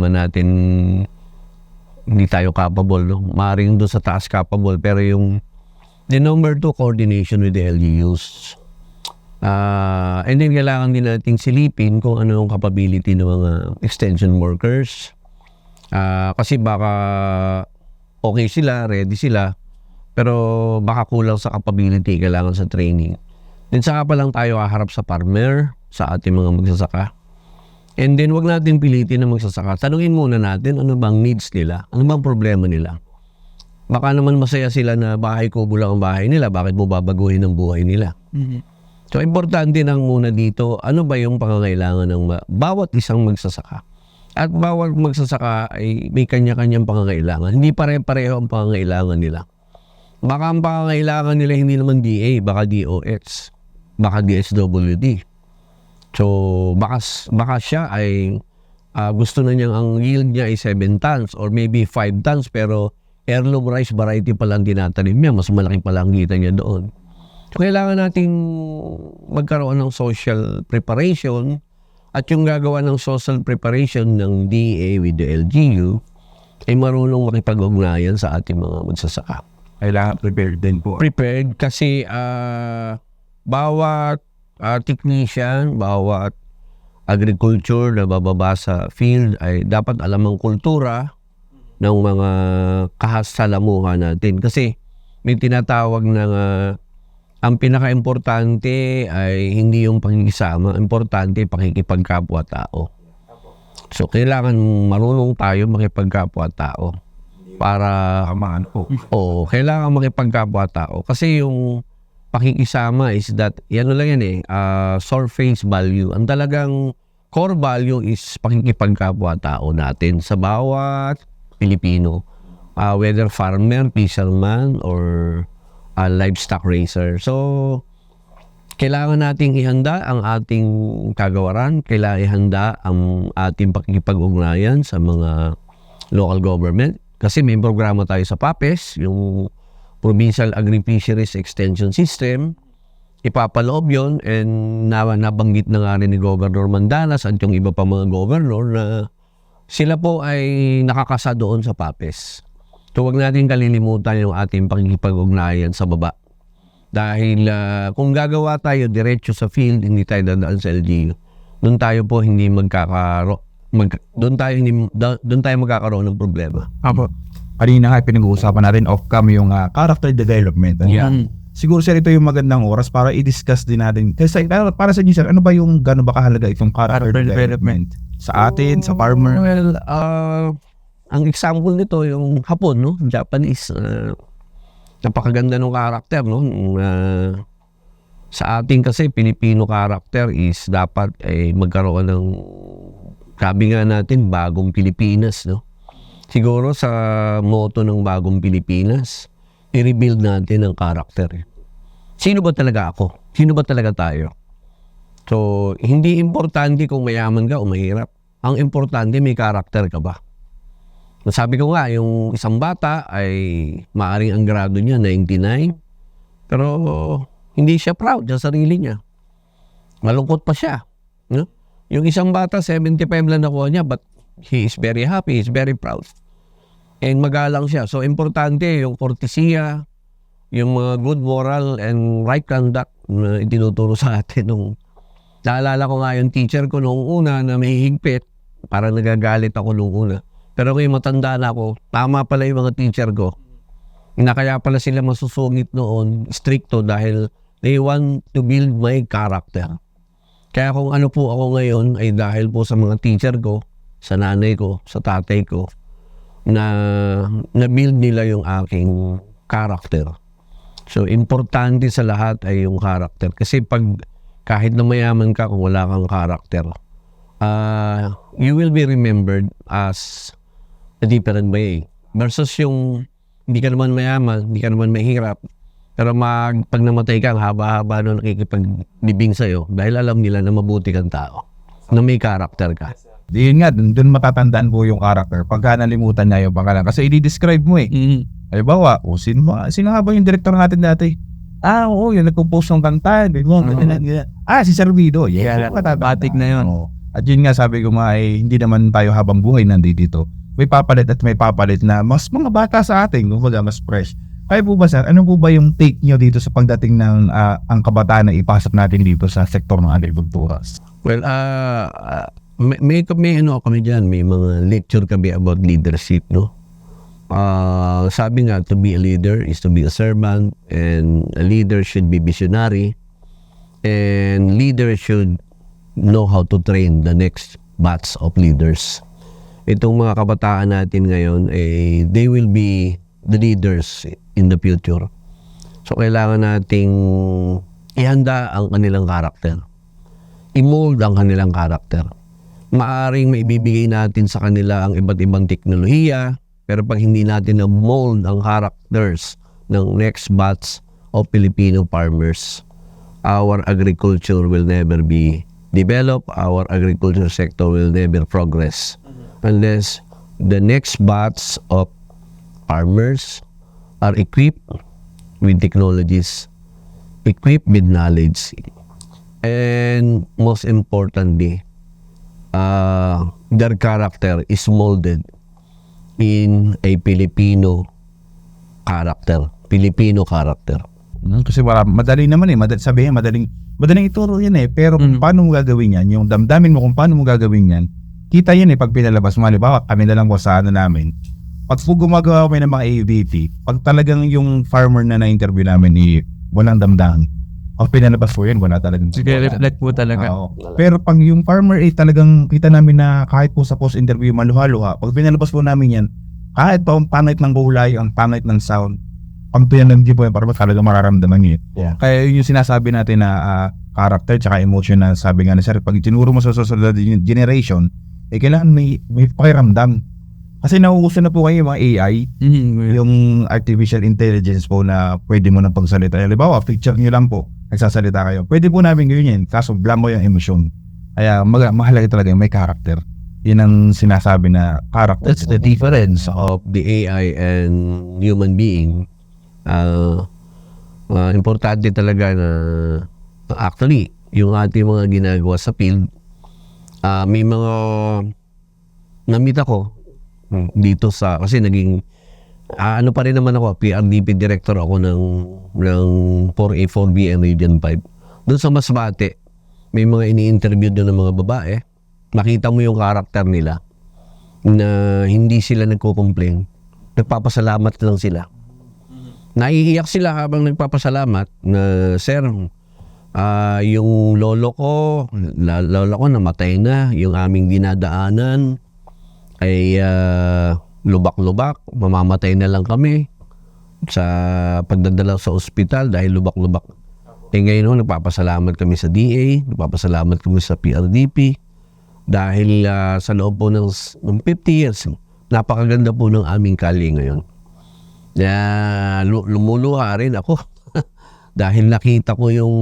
tayo capable. No? Maaaring doon sa taas capable. Pero the number 2, coordination with the LGUs. And then kailangan din natin silipin kung ano yung capability ng mga extension workers. Kasi baka okay sila, ready sila, pero baka kulang sa capability, kailangan sa training. Then saka pa lang tayo haharap sa farmer, sa ating mga magsasaka. And then wag natin pilitin na magsasaka. Tanungin muna natin ano bang needs nila, ano bang problema nila. Baka naman masaya sila na bahay kubo lang ang bahay nila, bakit mo babaguhin ang buhay nila? Mm-hmm. So importante nang muna dito, ano ba yung pangangailangan ng bawat isang magsasaka? At bawat magsasaka ay may kanya-kanyang pangangailangan. Hindi pare-pareho ang pangangailangan nila. Baka ang pangangailangan nila hindi naman DA, baka DOX, baka DSWD. So, baka siya ay gusto na niyang ang yield niya ay 7 tons or maybe 5 tons pero heirloom rice variety pa lang tinatanim niya, mas malaki pa lang kita niya doon. So, kailangan nating magkaroon ng social preparation at yung gagawa ng social preparation ng DA with the LGU ay marunong makipag-ugnayan sa ating mga magsasaka. Kailangan prepared din po. Prepared kasi bawat technician, bawat agriculture na bababa sa field ay dapat alam ang kultura ng mga kahasalamuhan natin. Kasi may tinatawag na ang pinaka-importante ay hindi yung pakikisama, importante pakikipagkapwa-tao. So, kailangan marunong tayo makipagkapwa-tao para oo, kailangan makipagkapwa-tao. Kasi yung pakikisama is that, yan lang yan surface value. Ang talagang core value is pakikipagkapwa-tao natin sa bawat Pilipino. Whether farmer, fisherman, or livestock raiser. So, kailangan nating ihanda ang ating kagawaran, kailangan ihanda ang ating pakikipag-ugnayan sa mga local government. Kasi may programa tayo sa PAPES, yung Provincial Agri-Fisheries Extension System. Ipapaloob yun and nabanggit na nga rin ni Governor Mandanas at yung iba pa mga governor na sila po ay nakakasa doon sa PAPES. So, huwag natin kalilimutan yung ating pakikipag-ugnayan sa baba. Dahil kung gagawa tayo diretso sa field, hindi tayo dadaan sa LGU. Doon tayo po hindi doon tayo magkakaroon ng problema. Apo. Kanina nga pinag-uusapan natin off-cam yung character development. Siguro sir, ito yung magandang oras para i-discuss din natin. Kasi para sa inyo sir, ano ba yung gano'n ba kahalaga itong character development? Sa atin, sa farmer? Well, ang example nito yung Hapon, no? Japanese. Napakaganda ng karakter, no? Sa atin kasi Filipino karakter is dapat magkaroon ng, sabi nga natin, bagong Pilipinas, no? Siguro sa motto ng bagong Pilipinas, i-rebuild natin ang karakter. Sino ba talaga ako? Sino ba talaga tayo? So, hindi importante kung mayaman ka o mahirap. Ang importante, may karakter ka ba? Sabi ko nga, yung isang bata ay maaring ang grado niya 99, pero hindi siya proud sa sarili niya. Malungkot pa siya. No? Yung isang bata, 75 lang nakuha niya, but he is very happy, he is very proud. And magalang siya. So, importante yung kortesiya, yung mga good moral and right conduct na itinuturo sa atin. Naalala ko nga yung teacher ko noong una na may higpit, parang nagagalit ako noong una. Pero kung matanda na ako, tama pala yung mga teacher ko. Na kaya pala sila masusungit noon, stricto dahil they want to build my character. Kaya kung ano po ako ngayon ay dahil po sa mga teacher ko, sa nanay ko, sa tatay ko, na build nila yung aking character. So, importante sa lahat ay yung character. Kasi kahit na mayaman ka kung wala kang character, you will be remembered as a different way. Versus yung hindi ka naman mayaman, hindi ka naman mahirap, pero pag namatay ka, haba-haba nung nakikipaglibing sa'yo dahil alam nila na mabuti kang tao, na may character ka. Yun nga, dun matatandaan po yung character pagka nalimutan niya yung pangalan. Kasi i-describe mo halimbawa, sino nga ba yung director natin dati? Oo, yung nagpo-post ng kanta. Si Servido. Batik na yun. At yun nga, sabi ko hindi naman tayo habang buhay nandito. May papalit at may papalit na mas mga bata sa atin, kumbaga mas fresh. Kaya po ba sir, ano po ba yung take nyo dito sa pagdating ng ang kabataan na ipasok natin dito sa sektor ng agrikultura? Well, may kami dyan, may mga lecture kami about leadership, no? Sabi nga, to be a leader is to be a servant, and a leader should be visionary, and leader should know how to train the next batch of leaders. Itong mga kabataan natin ngayon, they will be the leaders in the future. So, kailangan nating ihanda ang kanilang karakter. I-mold ang kanilang karakter. maaring maibibigay natin sa kanila ang iba't ibang teknolohiya, pero pag hindi natin na-mold ang characters ng next batch of Filipino farmers, our agriculture will never be developed, our agriculture sector will never progress unless the next batch of farmers are equipped with technologies, equipped with knowledge, and most importantly, their character is molded in a Filipino character. Kasi madali naman madaling ituro yan pero kung paano mo gagawin yan, yung damdamin mo kung paano mo gagawin yan, kita yan pag pinalabas mo. Halimbawa, kami na lang po sa namin, pag gumagawa kami ng mga AVP, pag talagang yung farmer na na-interview namin walang damdahan, pinalabas po yan, wala talagang sige, reflect po talaga. Pero pag yung farmer talagang kita namin na kahit po sa post-interview maluha-luha, pag pinalabas po namin yan, kahit pa ang pangit ng gulay, ang pangit ng sound, pag pinalabas po yan, parang talagang mararamdaman nyo. Kaya yun yung sinasabi natin na character tsaka emotion na sabi nga na sir, pag itinuro mo sa susunod generation, kailangan may pakiramdam. Kasi nauuso na po kayo yung mga AI, yung artificial intelligence po na pwede mo nang pagsalita. Halimbawa, picture nyo lang po, nagsasalita kayo. Pwede po namin gawin yan, kaso blanco yung emosyon. Kaya mahalaga talaga yung may character. Yun ang sinasabi na character. That's the difference of the AI and human being. Importante talaga na actually, yung ating mga ginagawa sa field, may mga namit ako dito kasi naging ano pa rin naman ako, PRDP director ako ng 4A4B and Region 5. Doon sa Masbate, may mga ini-interview doon ng mga babae. Makita mo yung karakter nila na hindi sila nagko-complain. Nagpapasalamat lang sila. Naiiyak sila habang nagpapasalamat na, sir, yung lolo ko namatay na, yung aming dinadaanan ay lubak-lubak, mamamatay na lang kami sa pagdadala sa ospital dahil lubak-lubak. Ngayon nagpapasalamat kami sa DA, nagpapasalamat kami sa PRDP dahil sa loob po ng 50 years, napakaganda po ng aming kalye ngayon. Lumuluha rin ako dahil nakita ko yung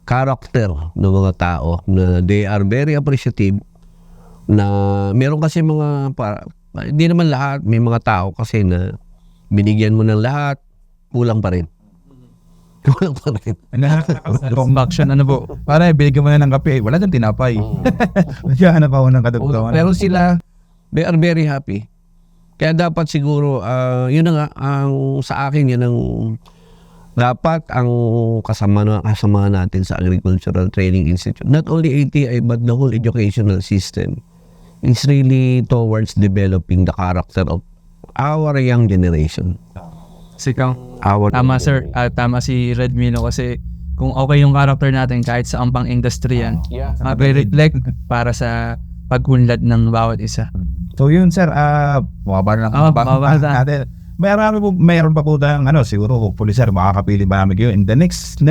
character ng mga tao na they are very appreciative na meron kasi hindi naman lahat, may mga tao kasi na binigyan mo ng lahat, kulang pa rin. Satisfaction, po? Para binigyan mo na ng kape, wala nang tinapay. Naghahanap ako ng kadugtungan. Pero sila, they are very happy. Kaya dapat siguro, yun na nga, sa akin, yun ang dapat ang kasama natin sa Agricultural Training Institute. Not only ATI, but the whole educational system. It's really towards developing the character of our young generation. Tama sir, tama si Red Mino kasi kung okay yung character natin kahit sa ampang industry yan, reflect para sa pag-unlad ng bawat isa. So yun sir, mababa natin. Mayroon pa po tayong siguro hopefully sir, makakapili ba namin yun in the next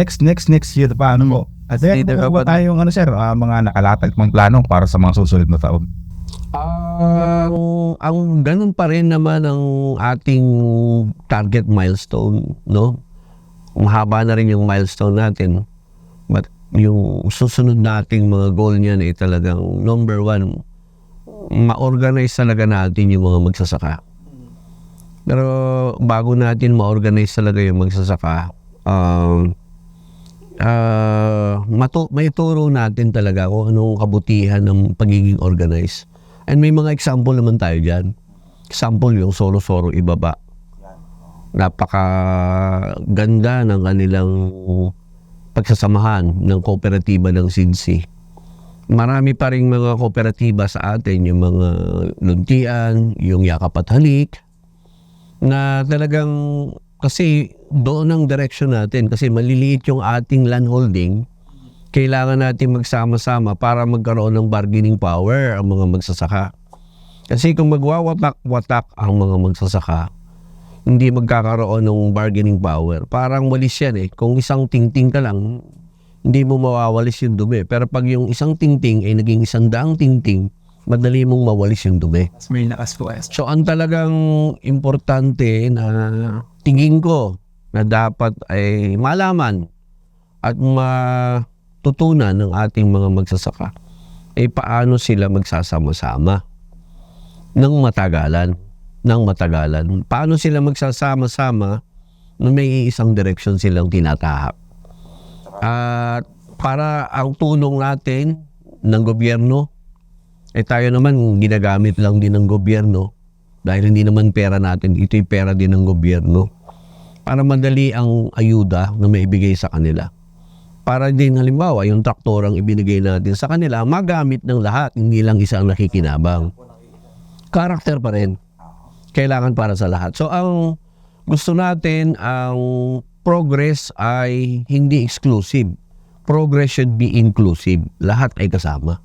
year pa po. At then, ba tayong sir, mga nakalatag mong plano para sa mga susunod na taon? Ang ganun pa rin naman ang ating target milestone, no? Mahaba na rin yung milestone natin. But yung susunod nating mga goal niyan ay talagang number 1, ma-organize talaga natin yung mga magsasaka. Pero bago natin ma-organize talaga yung magsasaka, maituro natin talaga kung anong kabutihan ng pagiging organized. And may mga example naman tayo dyan. Example yung Soro-Soro Ibaba. Napakaganda ng kanilang pagsasamahan ng kooperatiba ng SIDSI. Marami pa rin mga kooperatiba sa atin, yung mga luntian, yung Yakap at Halik, na talagang kasi doon ang direction natin kasi maliliit yung ating land holding. Kailangan natin magsama-sama para magkaroon ng bargaining power ang mga magsasaka. Kasi kung magwawatak-watak ang mga magsasaka, hindi magkakaroon ng bargaining power. Parang walis yan Kung isang tingting ka lang, hindi mo mawawalis yung dumi. Pero pag yung isang tingting ay naging 100 tingting, madali mong mawalis yung dumi. May nakas po. So ang talagang importante na tingin ko na dapat ay malaman at matutunan ng ating mga magsasaka ay paano sila magsasama-sama ng matagalan. Paano sila magsasama-sama na may isang direksyon silang tinatahak. At para ang tulong natin ng gobyerno, tayo naman ginagamit lang din ng gobyerno dahil hindi naman pera natin, ito'y pera din ng gobyerno para madali ang ayuda na maibigay sa kanila. Para din halimbawa, yung traktor ang ibinigay natin sa kanila, magamit ng lahat, hindi lang isang nakikinabang. Karakter pa rin. Kailangan para sa lahat. So ang gusto natin, ang progress ay hindi exclusive. Progress should be inclusive. Lahat ay kasama.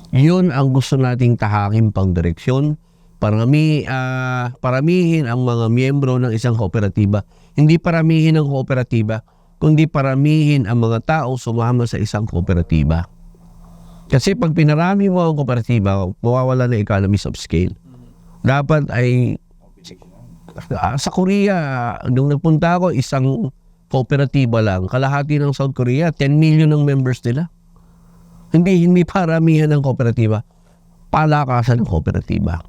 Yun ang gusto nating tahakin pang direksyon. Paramihin ang mga miyembro ng isang kooperatiba. Hindi paramihin ang kooperatiba, kundi paramihin ang mga tao sumama sa isang kooperatiba. Kasi pag pinarami mo ang kooperatiba, mawawala na economies of scale. Dapat ay sa Korea, nung nagpunta ako, isang kooperatiba lang, kalahati ng South Korea, 10 million ng members nila. Hindi paramihan ng kooperatiba, palakasan ng kooperatiba.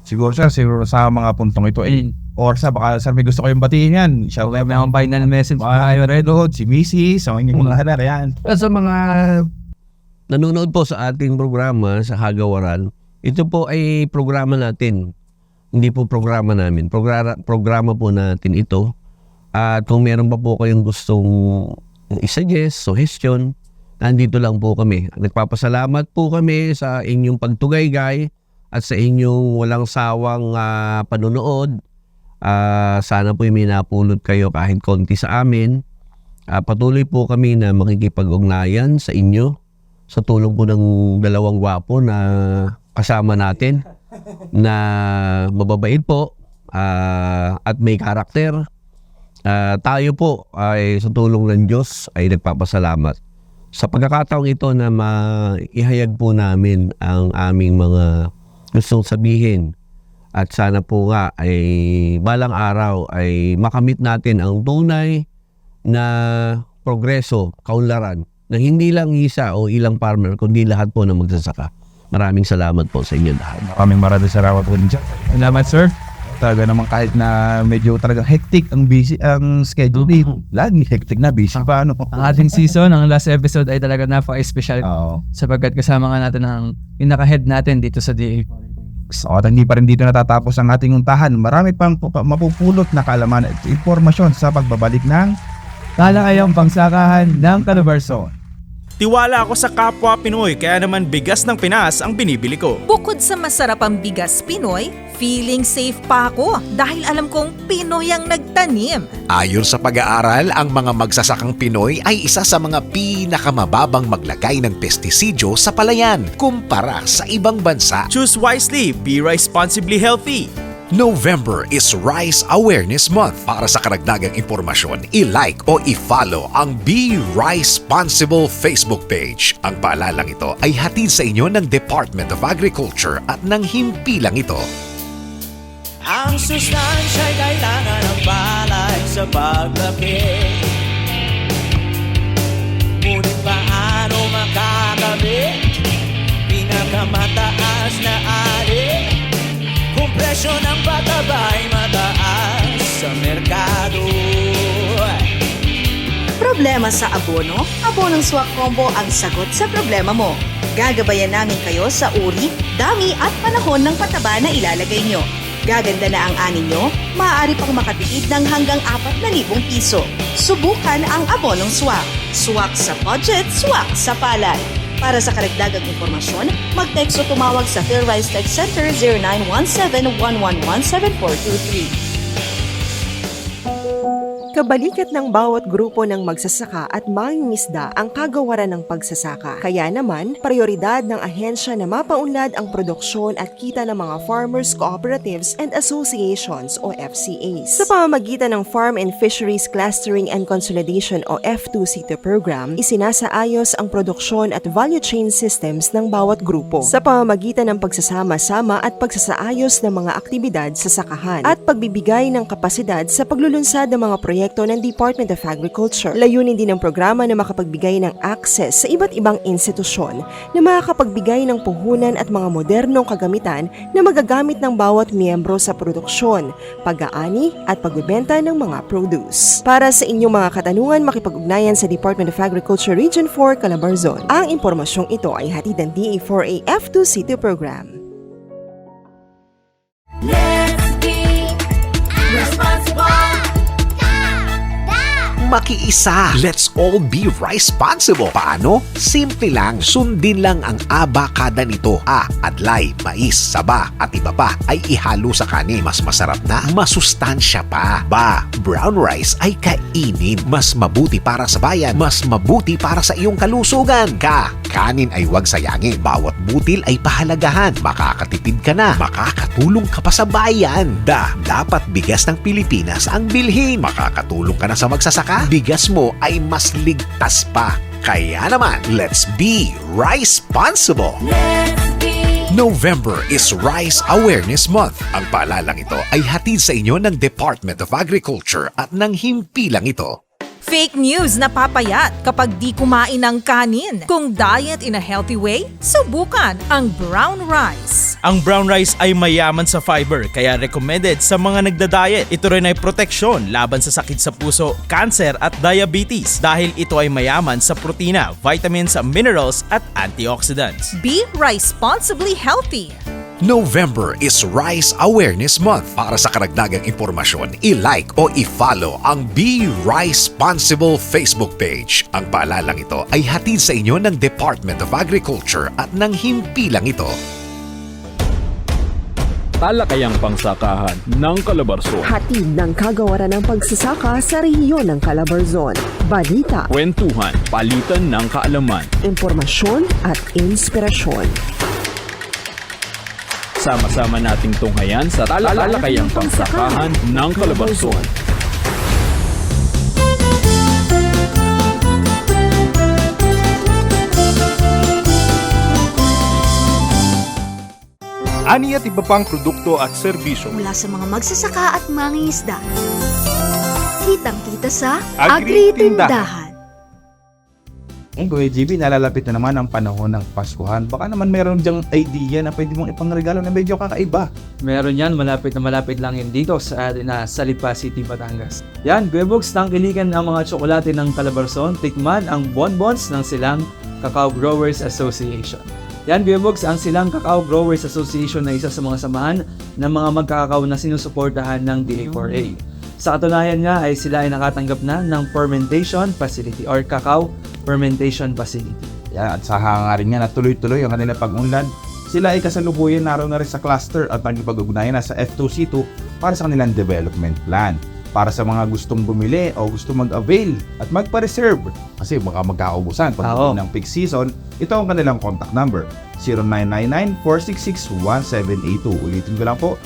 Siguro sir, sa mga puntong ito or sa baka sir may gusto kayong batiin yan. Siya may mga final message. Mga Red Hood, si Missy, sa inyong mga hanar yan. Sa mga nanonood po sa ating programa sa Hagawaran, ito po ay programa natin. Hindi po programa namin. Programa po natin ito. At kung meron pa po kayong gustong i-suggest, suggestion, nandito lang po kami. Nagpapasalamat po kami sa inyong pagtugaygay at sa inyong walang sawang panunood. Sana po may napulot kayo kahit konti sa amin. Patuloy po kami na makikipag-ugnayan sa inyo sa tulong po ng dalawang gwapo na kasama natin na mababait po at may karakter. Tayo po ay sa tulong ng Diyos ay nagpapasalamat sa pagkakataong ito na maihayag po namin ang aming mga gustong sabihin. At sana po nga ay balang araw ay makamit natin ang tunay na progreso, kaunlaran na hindi lang isa o ilang farmer kundi lahat po na magsasaka. Maraming salamat po sa inyo lahat. Maraming salamat po din dyan. Salamat sir. Talaga naman kahit na medyo talagang hectic ang schedule dito. Lagi hectic na, busy pa ano. Ang ating season, ang last episode ay talaga napaka-special. Sapagkat kasama nga natin ang pinaka-head natin dito sa DA. At hindi pa rin dito natatapos ang ating untahan. Marami pang mapupulot na kaalaman at impormasyon sa pagbabalik ng Talakayang Pangsakahan ng Calabarzon. Tiwala ako sa kapwa Pinoy kaya naman bigas ng Pinas ang binibili ko. Bukod sa masarap ang bigas Pinoy, feeling safe pa ako dahil alam kong Pinoy ang nagtanim. Ayon sa pag-aaral, ang mga magsasakang Pinoy ay isa sa mga pinakamababang maglagay ng pestisidyo sa palayan kumpara sa ibang bansa. Choose wisely, be responsibly healthy. November is Rice Awareness Month. Para sa karagdagang impormasyon, i-like o i-follow ang Be Responsible Facebook page. Ang paalalang ito ay hatid sa inyo ng Department of Agriculture at ng himpilang ito. Ang sustansya'y kailangan ng palay sa paglapi. Ngunit paano makakamit? Pinakamataas na ari. Kung presyo ng patabay mataas sa merkado. Problema sa abono? Abonong Swak Combo ang sagot sa problema mo. Gagabayan namin kayo sa uri, dami at panahon ng pataba na ilalagay nyo. Gaganda na ang ani nyo, maaari pang makatipid ng hanggang 4,000 piso. Subukan ang abonong Swak. Swak sa budget, swak sa palay. Para sa karagdagang impormasyon, mag-text o tumawag sa PhilRice Text Center 0917-111-7423. Kabalikat ng bawat grupo ng magsasaka at mangingisda ang kagawaran ng pagsasaka. Kaya naman, prioridad ng ahensya na mapaunlad ang produksyon at kita ng mga farmers, cooperatives, and associations o FCAs. Sa pamamagitan ng Farm and Fisheries Clustering and Consolidation o F2C2 program, isinasaayos ang produksyon at value chain systems ng bawat grupo sa pamamagitan ng pagsasama-sama at pagsasaayos ng mga aktibidad sa sakahan at pagbibigay ng kapasidad sa paglulunsad ng mga proyekto ng Department of Agriculture. Layunin din ng programa na makapagbigay ng access sa iba't ibang institusyon na makakapagbigay ng puhunan at mga modernong kagamitan na magagamit ng bawat miyembro sa produksyon, pag-aani at pagbebenta ng mga produce. Para sa inyong mga katanungan, makipag-ugnayan sa Department of Agriculture Region 4, Calabarzon. Ang impormasyong ito ay hatid ng DA4A F2C2 program. Let's be responsible. Makiisa. Let's all be responsible. Paano? Simple lang. Sundin lang ang aba kada nito. Adlay, mais, saba at iba pa ay ihalo sa kanin. Mas masarap na, masustansya pa. Brown rice ay kainin. Mas mabuti para sa bayan. Mas mabuti para sa iyong kalusugan. Kanin ay huwag sayangin. Bawat butil ay pahalagahan. Makakatipid ka na. Makakatulong ka pa sa bayan. Dapat bigas ng Pilipinas ang bilhin. Makakatulong ka na sa magsasaka. Bigas mo ay mas ligtas pa. Kaya naman, let's be responsible. November is Rice Awareness Month. Ang paalalang ito ay hatid sa inyo ng Department of Agriculture at ng himpilang ito. Fake news na papayat kapag di kumain ng kanin. Kung diet in a healthy way, subukan ang brown rice. Ang brown rice ay mayaman sa fiber kaya recommended sa mga nagda-diet. Ito rin ay proteksyon laban sa sakit sa puso, cancer at diabetes dahil ito ay mayaman sa protina, vitamins, minerals at antioxidants. Be responsibly healthy. November is Rice Awareness Month. Para sa karagdagang impormasyon, i-like o i-follow ang Be Responsible Facebook page. Ang paalalang ito ay hatid sa inyo ng Department of Agriculture at ng himpilang ito. Talakayang pangsakahan ng Calabarzon. Hatid ng kagawaran ng pagsasaka sa rehiyon ng Calabarzon. Balita, Kwentuhan, palitan ng kaalaman. impormasyon at inspirasyon. Sama-sama nating tunghayan sa talakayang pangsakahan ng Calabarzon. Ani at iba pang produkto at serbisyo Mula sa mga magsasaka at mangingisda. Kitang-kita sa Agri-Tindahan. Kuya GB, nalalapit na naman ang panahon ng Paskuhan. Baka naman meron dyang idea na pwede mong ipangregalo na medyo kakaiba. Meron yan, malapit na malapit lang yun dito sa atin na Salipa City, Batangas. Yan, Kuya Bogs, tangkilikan ang mga tsokolate ng Calabarzon, tikman ang bonbons ng Silang Cacao Growers Association. Yan, Kuya Bogs, ang Silang Cacao Growers Association na isa sa mga samahan ng mga magkakakaw na sinusuportahan ng DA4A. Sa katunayan nga ay sila ay nakatanggap na ng fermentation facility or cacao fermentation facility. Yan, at sa hangarin nga na tuloy-tuloy ang kanilang pag-unlad, sila ay kasalukuyan naroon na rin sa cluster at nagpag-ugnayan na sa F2C2 para sa kanilang development plan. Para sa mga gustong bumili o gusto mag-avail at magpa-reserve kasi baka magkakaubusan pag ng peak season, ito ang kanilang contact number 0999-466-1782. Ulitin ko lang po,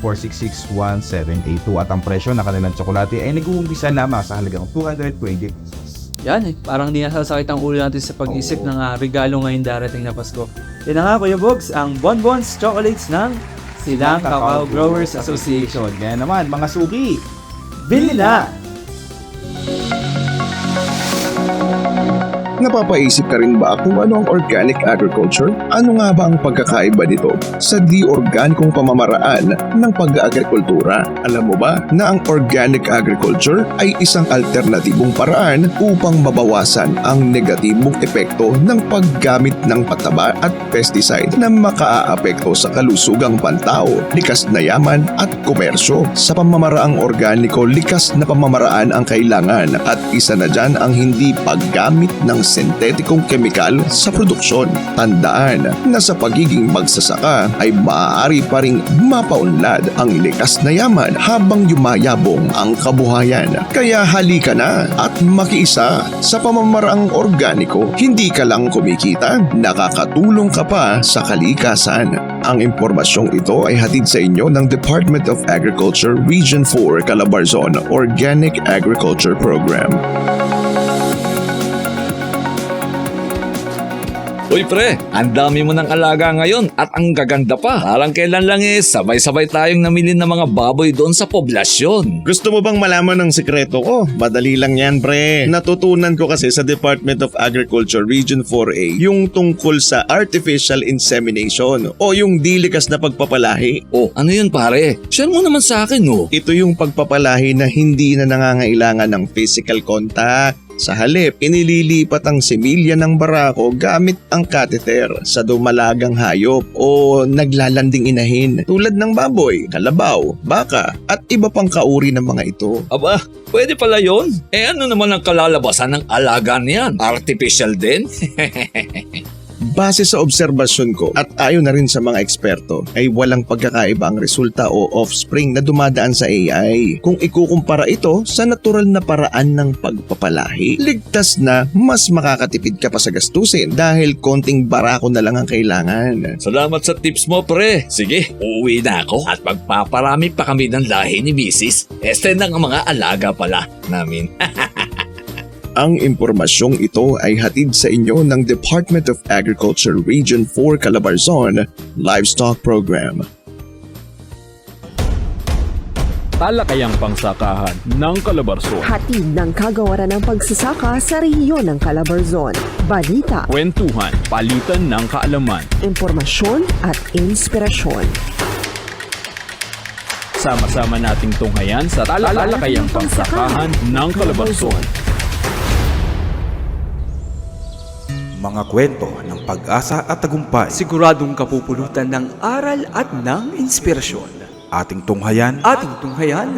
0999-466-1782 at ang presyo ng kanilang tsokolate ay nag-uumpisa lamang sa halagang 220 pesos. Yan, parang di nasasakit ang ulo natin sa pag-isip ng regalo ngayong darating na Pasko. Yan na nga, Kuya Bogs, ang bonbons chocolates ng Silang Cacao Growers Association. Kaya naman, mga suki, bili na! Napapaisip ka rin ba kung ano ang organic agriculture? Ano nga ba ang pagkakaiba nito sa di-organikong pamamaraan ng pag-aagrikultura? Alam mo ba na ang organic agriculture ay isang alternatibong paraan upang mabawasan ang negatibong epekto ng paggamit ng pataba at pesticide na makaaapekto sa kalusugang pantao, likas na yaman at komersyo. Sa pamamaraang organiko, likas na pamamaraan ang kailangan at isa na dyan ang hindi paggamit ng sintetikong kemikal sa produksyon. Tandaan na sa pagiging magsasaka ay maaari pa ring mapaunlad ang likas na yaman habang yumayabong ang kabuhayan. Kaya halika na at makiisa sa pamamaraang organiko. Hindi ka lang kumikita, nakakatulong ka pa sa kalikasan. Ang impormasyong ito ay hatid sa inyo ng Department of Agriculture Region 4 Calabarzon Organic Agriculture Program. Uy pre, ang dami mo ng alaga ngayon at ang gaganda pa. Parang kailan lang sabay-sabay tayong namili ng mga baboy doon sa poblasyon. Gusto mo bang malaman ang sikreto ko? Madali lang yan pre. Natutunan ko kasi sa Department of Agriculture Region 4A yung tungkol sa artificial insemination o yung dilikas na pagpapalahi. Oh, ano yun pare? Share mo naman sa akin oh. Ito yung pagpapalahi na hindi na nangangailangan ng physical contact. Sa halip, inililipat ang similya ng barako gamit ang catheter sa dumalagang hayop o naglalanding inahin tulad ng baboy, kalabaw, baka at iba pang kauri ng mga ito. Aba, pwede pala yon. Ano naman ang kalalabasan ng alaga niyan? Artificial din? Base sa obserbasyon ko at ayon na rin sa mga eksperto ay walang pagkakaiba ang resulta o offspring na dumadaan sa AI kung ikukumpara ito sa natural na paraan ng pagpapalahi. Ligtas na mas makakatipid ka pa sa gastusin dahil konting barako na lang ang kailangan. Salamat sa tips mo pre. Sige, uuwi na ako at magpaparami pa kami ng lahi ni Mrs. Este ng mga alaga pala namin. Ang impormasyong ito ay hatid sa inyo ng Department of Agriculture Region 4 Calabarzon Livestock Program. Talakayang pangsakahan ng Calabarzon. Hatid ng kagawaran ng pagsasaka sa rehiyon ng Calabarzon. Balita, Kwentuhan, palitan ng kaalaman. impormasyon at inspirasyon. Sama-sama nating tunghayan sa talakayang pangsakahan ng Calabarzon. Mga kwento ng pag-asa at tagumpay. Siguradong kapupulutan ng aral at ng inspirasyon. Ating tunghayan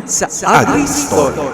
sa Agri-Story.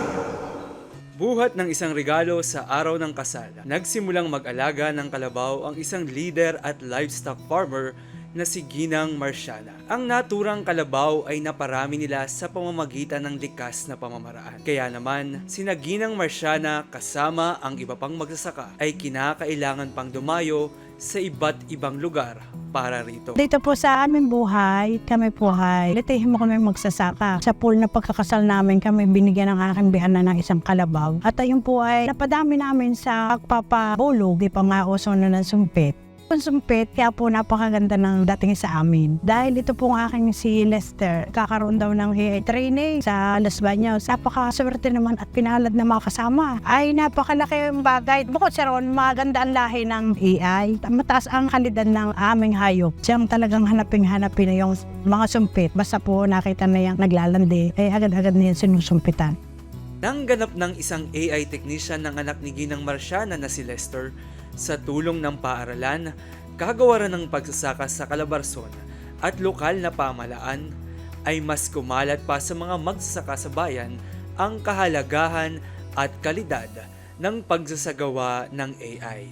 Buhat ng isang regalo sa araw ng kasal. Nagsimulang mag-alaga ng kalabaw ang isang leader at livestock farmer na si Ginang Marciana. Ang naturang kalabaw ay naparami nila sa pamamagitan ng likas na pamamaraan. Kaya naman, sina Ginang Marciana kasama ang iba pang magsasaka ay kinakailangan pang dumayo sa iba't ibang lugar para rito. Dito po sa aming buhay, kami po ay litihin mo kami magsasaka. Sa pool na pagkakasal namin, kami binigyan ng aking bihana ng isang kalabaw. At ayun po ay napadami namin sa pagpapabulog, di pa nga uso na ng sumpit. Sumpit, kaya po napakaganda ng dating sa amin. Dahil ito pong aking si Lester, kakaroon daw ng AI training sa Las Baños. Napakaswerte naman at pinalad na mga kasama. Ay napakalaki yung bagay. Bukod sa roon, maganda ang lahi ng AI. Mataas ang kalidad ng aming hayop. Siyang talagang hanapin na yung mga sumpit. Basta po nakita na yung naglalandi, ay agad-agad na yung sinusumpitan. Nang ganap ng isang AI technician ng anak ni Ginang Marciana na si Lester, sa tulong ng paaralan, kagawaran ng pagsasaka sa Calabarzon at lokal na pamahalaan, ay mas kumalat pa sa mga magsasaka sa bayan ang kahalagahan at kalidad ng pagsasagawa ng AI.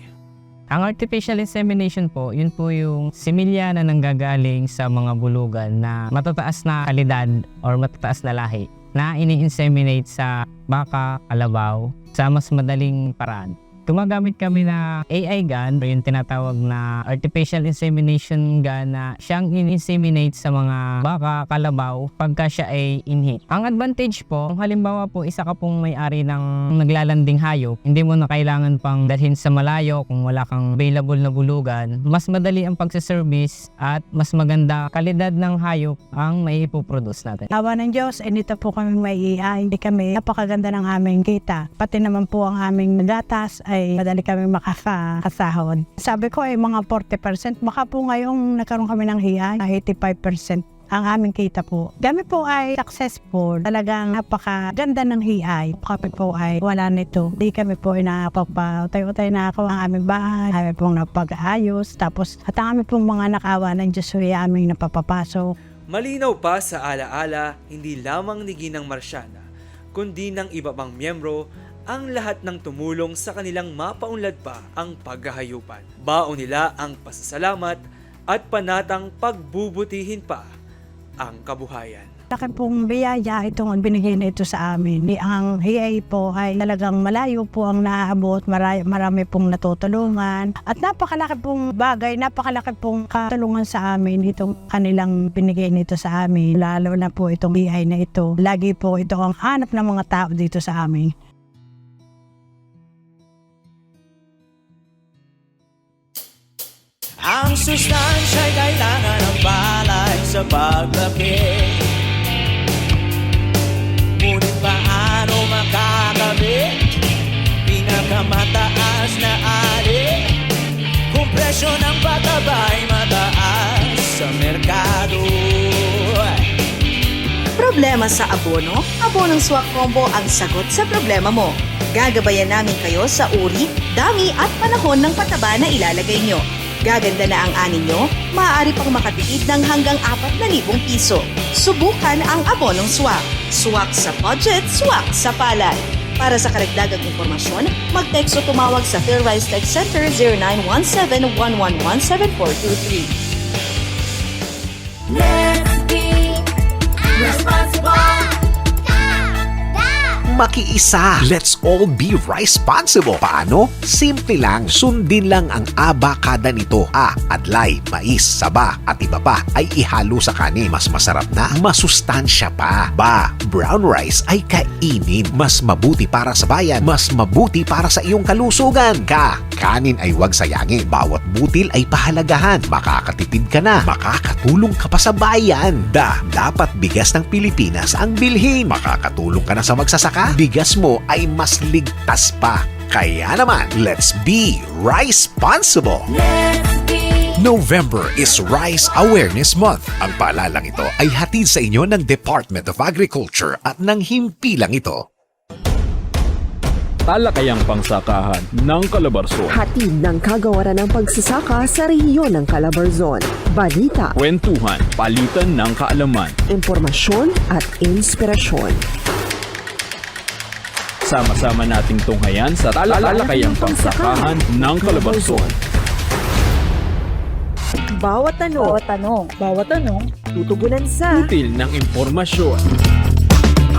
Ang artificial insemination po, yun po yung similya na nanggagaling sa mga bulugan na matataas na kalidad or matataas na lahi na ini-inseminate sa baka, kalabaw sa mas madaling paraan. Gumagamit kami na AI gun, yung tinatawag na artificial insemination gun na siyang in-inseminate sa mga baka, kalabaw pagka siya ay in-heat. Ang advantage po, kung halimbawa po isa ka pong may-ari ng naglalanding hayop, hindi mo na kailangan pang dalhin sa malayo kung wala kang available na bulugan. Mas madali ang pagsaservice at mas maganda kalidad ng hayop ang may ipoproduce natin. Awa ng Diyos, nito po kami may AI. Hindi kami napakaganda ng aming kita. Pati naman po ang aming gatas ay madali kami makakasahod. Sabi ko ay mga 40%. Baka po ngayong nagkaroon kami ng AI, 85% ang aming kita po. Kami po ay successful. Talagang napakaganda ng AI. Kami po ay wala nito. Di kami po ay napagpatay-utay na ako ang aming bahay. Kami pong napag-ayos. Tapos at ang aming pong mga nakawa ng Diyos ay aming napapapasok. Malinaw pa sa alaala, hindi lamang ni Ginang Marciana, kundi ng iba pang miyembro ang lahat ng tumulong sa kanilang mapaunlad pa ang paghahayupan. Baon nila ang pasasalamat at panatang pagbubutihin pa ang kabuhayan. Laki pong biyaya itong binigay na ito sa amin. Ang HIA po ay talagang malayo po ang naaabot, marami pong natutulungan. At napakalaki pong bagay, napakalaki pong katulungan sa amin itong kanilang binigay nito sa amin. Lalo na po itong HIA na ito. Lagi po ito ang hanap ng mga tao dito sa amin. Ang sustansya'y kailangan ng palay sa paglaki. Ngunit paano makakabit pinakamataas na ali kung presyo ng pataba'y mataas sa merkado? Problema sa abono? Abonong Swak Combo ang sagot sa problema mo. Gagabayan namin kayo sa uri, dami at panahon ng pataba na ilalagay nyo. Gaganda na ang ani nyo, maaari pang makatipid ng hanggang 4,000 piso. Subukan ang abonong swak. Swak sa budget, swak sa palay. Para sa karagdagang impormasyon, mag-text o tumawag sa PhilRise Tech Center 0917-111-7423. Let's be responsible. Makiisa. Let's all be responsible. Paano? Simple lang. Sundin lang ang abakada nito. Adlay, mais, saba at iba pa ay ihalo sa kanin. Mas masarap na, masustansya pa. Brown rice ay kainin. Mas mabuti para sa bayan. Mas mabuti para sa iyong kalusugan. Kanin ay huwag sayangin. Bawat butil ay pahalagahan. Makakatipid ka na. Makakatulong ka pa sa bayan. Dapat bigas ng Pilipinas ang bilhin. Makakatulong ka na sa magsasaka. Bigas mo ay mas ligtas pa. Kaya naman, let's be responsible. Let's be November is Rice Awareness Month. Ang paalalang ito ay hatid sa inyo ng Department of Agriculture at ng himpilang ito. Talakayang pangsakahan ng Calabarzon. Hatid ng kagawaran ng pagsasaka sa rehiyon ng Calabarzon. Balita, Kwentuhan, palitan ng kaalaman. impormasyon at inspirasyon. Sama-sama nating tunghayan sa talakayang pangsakahan ng Calabarzon. Bawat tanong, tutugunan sa Util ng impormasyon.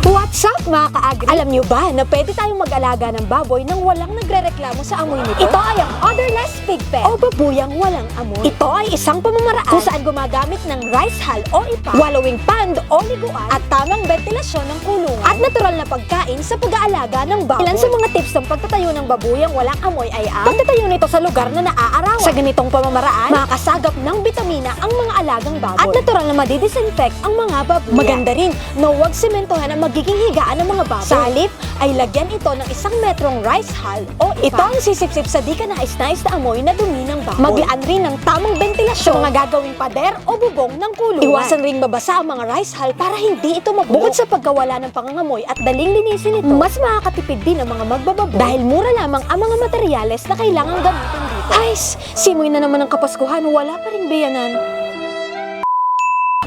What's up mga ka-agri? Alam nyo ba na pwede tayong mag-alaga ng baboy nang walang nagre-reklamo sa amoy nito? Ito ay ang Odorless Pig Pen o babuyang walang amoy. Ito ay isang pamamaraan kung saan gumagamit ng rice hull o ipa, wallowing pond o liguan at tamang ventilasyon ng kulungan at natural na pagkain sa pag-aalaga ng baboy. Ilan sa mga tips ng pagtatayo ng babuyang walang amoy ay ang pagtatayo nito sa lugar na naaarawan. Sa ganitong pamamaraan, makakasagap ng bitamina ang mga alagang baboy at natural na madidisinfect ang mga baboy. Maganda rin na huwag sementohan ang magiging higaan ng mga baboy. Sa halip ay lagyan ito ng 1 metrong rice hull o ipa. Ito ang sisipsip sa di ka nais-nais na amoy na dumi ng baboy. Maglaan rin ng tamang ventilasyon sa mga gagawing pader o bubong ng kulungan. Iwasan ring mabasa ang mga rice hull para hindi ito mabuo. Bukod sa pagkawala ng pangangamoy at daling linisin ito, mas makakatipid din ang mga magbababoy dahil mura lamang ang mga materyales na kailangang gamitin dito. Ay, simoy na naman ng Kapaskuhan, wala pa ring bayanan.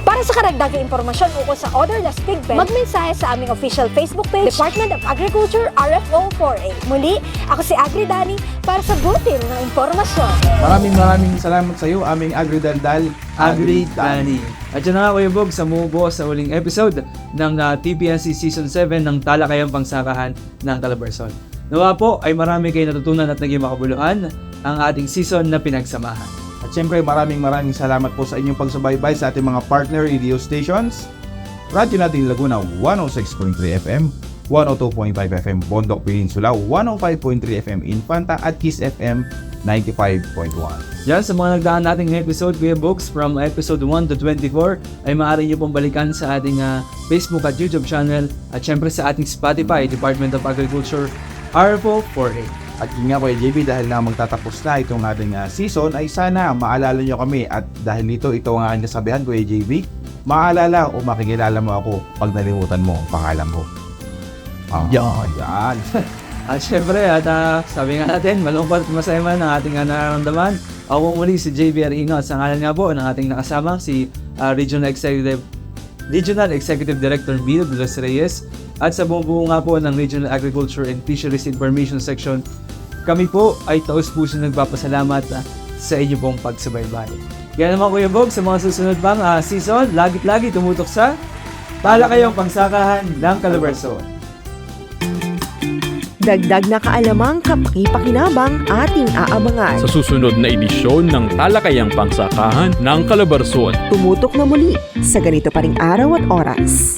Para sa karagdagang impormasyon ukol sa Odorless Pig Pen, magmensahe sa aming official Facebook page, Department of Agriculture, RFO 4A. Muli, ako si Agri Dani para sa butil ng impormasyon. Maraming salamat sa iyo, aming Agri-Daldal, Agri Dani. At yan na nga Kuya Bog, sa mubo sa huling episode ng TPNC Season 7 ng Talakayang Pangsakahan ng Calabarzon. Nawa po ay marami kayo natutunan at naging makabuluhan ang ating season na pinagsamahan. At syempre maraming salamat po sa inyong pagsubaybay sa ating mga partner radio stations. Radyo natin Laguna 106.3 FM, 102.5 FM Bondok Peninsula, 105.3 FM Infanta at Kiss FM 95.1. Yan, sa mga nagdaan nating episode, Kuya Books, from episode 1 to 24, ay maaari nyo pong balikan sa ating Facebook at YouTube channel at syempre sa ating Spotify, Department of Agriculture, RFO 4A. At yun nga Kuya JB, dahil na magtatapos na itong ating season, ay sana maalala nyo kami at dahil ito ang nasabihan Kuya JB, maalala o makikilala mo ako pag nalimutan mo ang pangalan mo. Yan. At syempre, sabi nga natin, malungkot at masaya man ang ating nararamdaman. Ako muli si JB Ingat. Sa ngalan nga po ng ating nakasama, si Regional Executive Director Bill Los Reyes. at sa buong nga po ng Regional Agriculture and Fisheries Information Section, kami po ay taos-puso nagpapasalamat sa inyo pong pagsubaybay. Kaya naman Kuya Bog, sa mga susunod pang season, lagi tumutok sa Talakayang Pangsakahan ng Calabarzon. Dagdag na kaalamang kapaki-pakinabang ating aabangan. Sa susunod na edisyon ng Talakayang Pangsakahan ng Calabarzon. Tumutok na muli sa ganito pa ring araw at oras.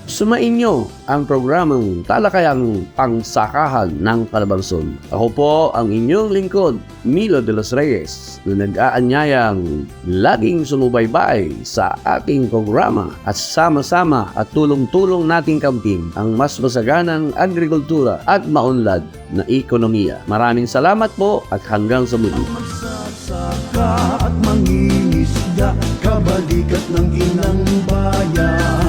Sumainyo ang programang Talakayang Pangsakahan ng Calabarzon. Ako po ang inyong lingkod, Milo de los Reyes, na nag-aanyayang laging sumubaybay sa ating programa at sama-sama at tulong-tulong nating kamtin ang mas masaganang agrikultura at maunlad na ekonomiya. Maraming salamat po at hanggang sa muli. Magsasaka at mangingisda, kabalikat ng inang bayan.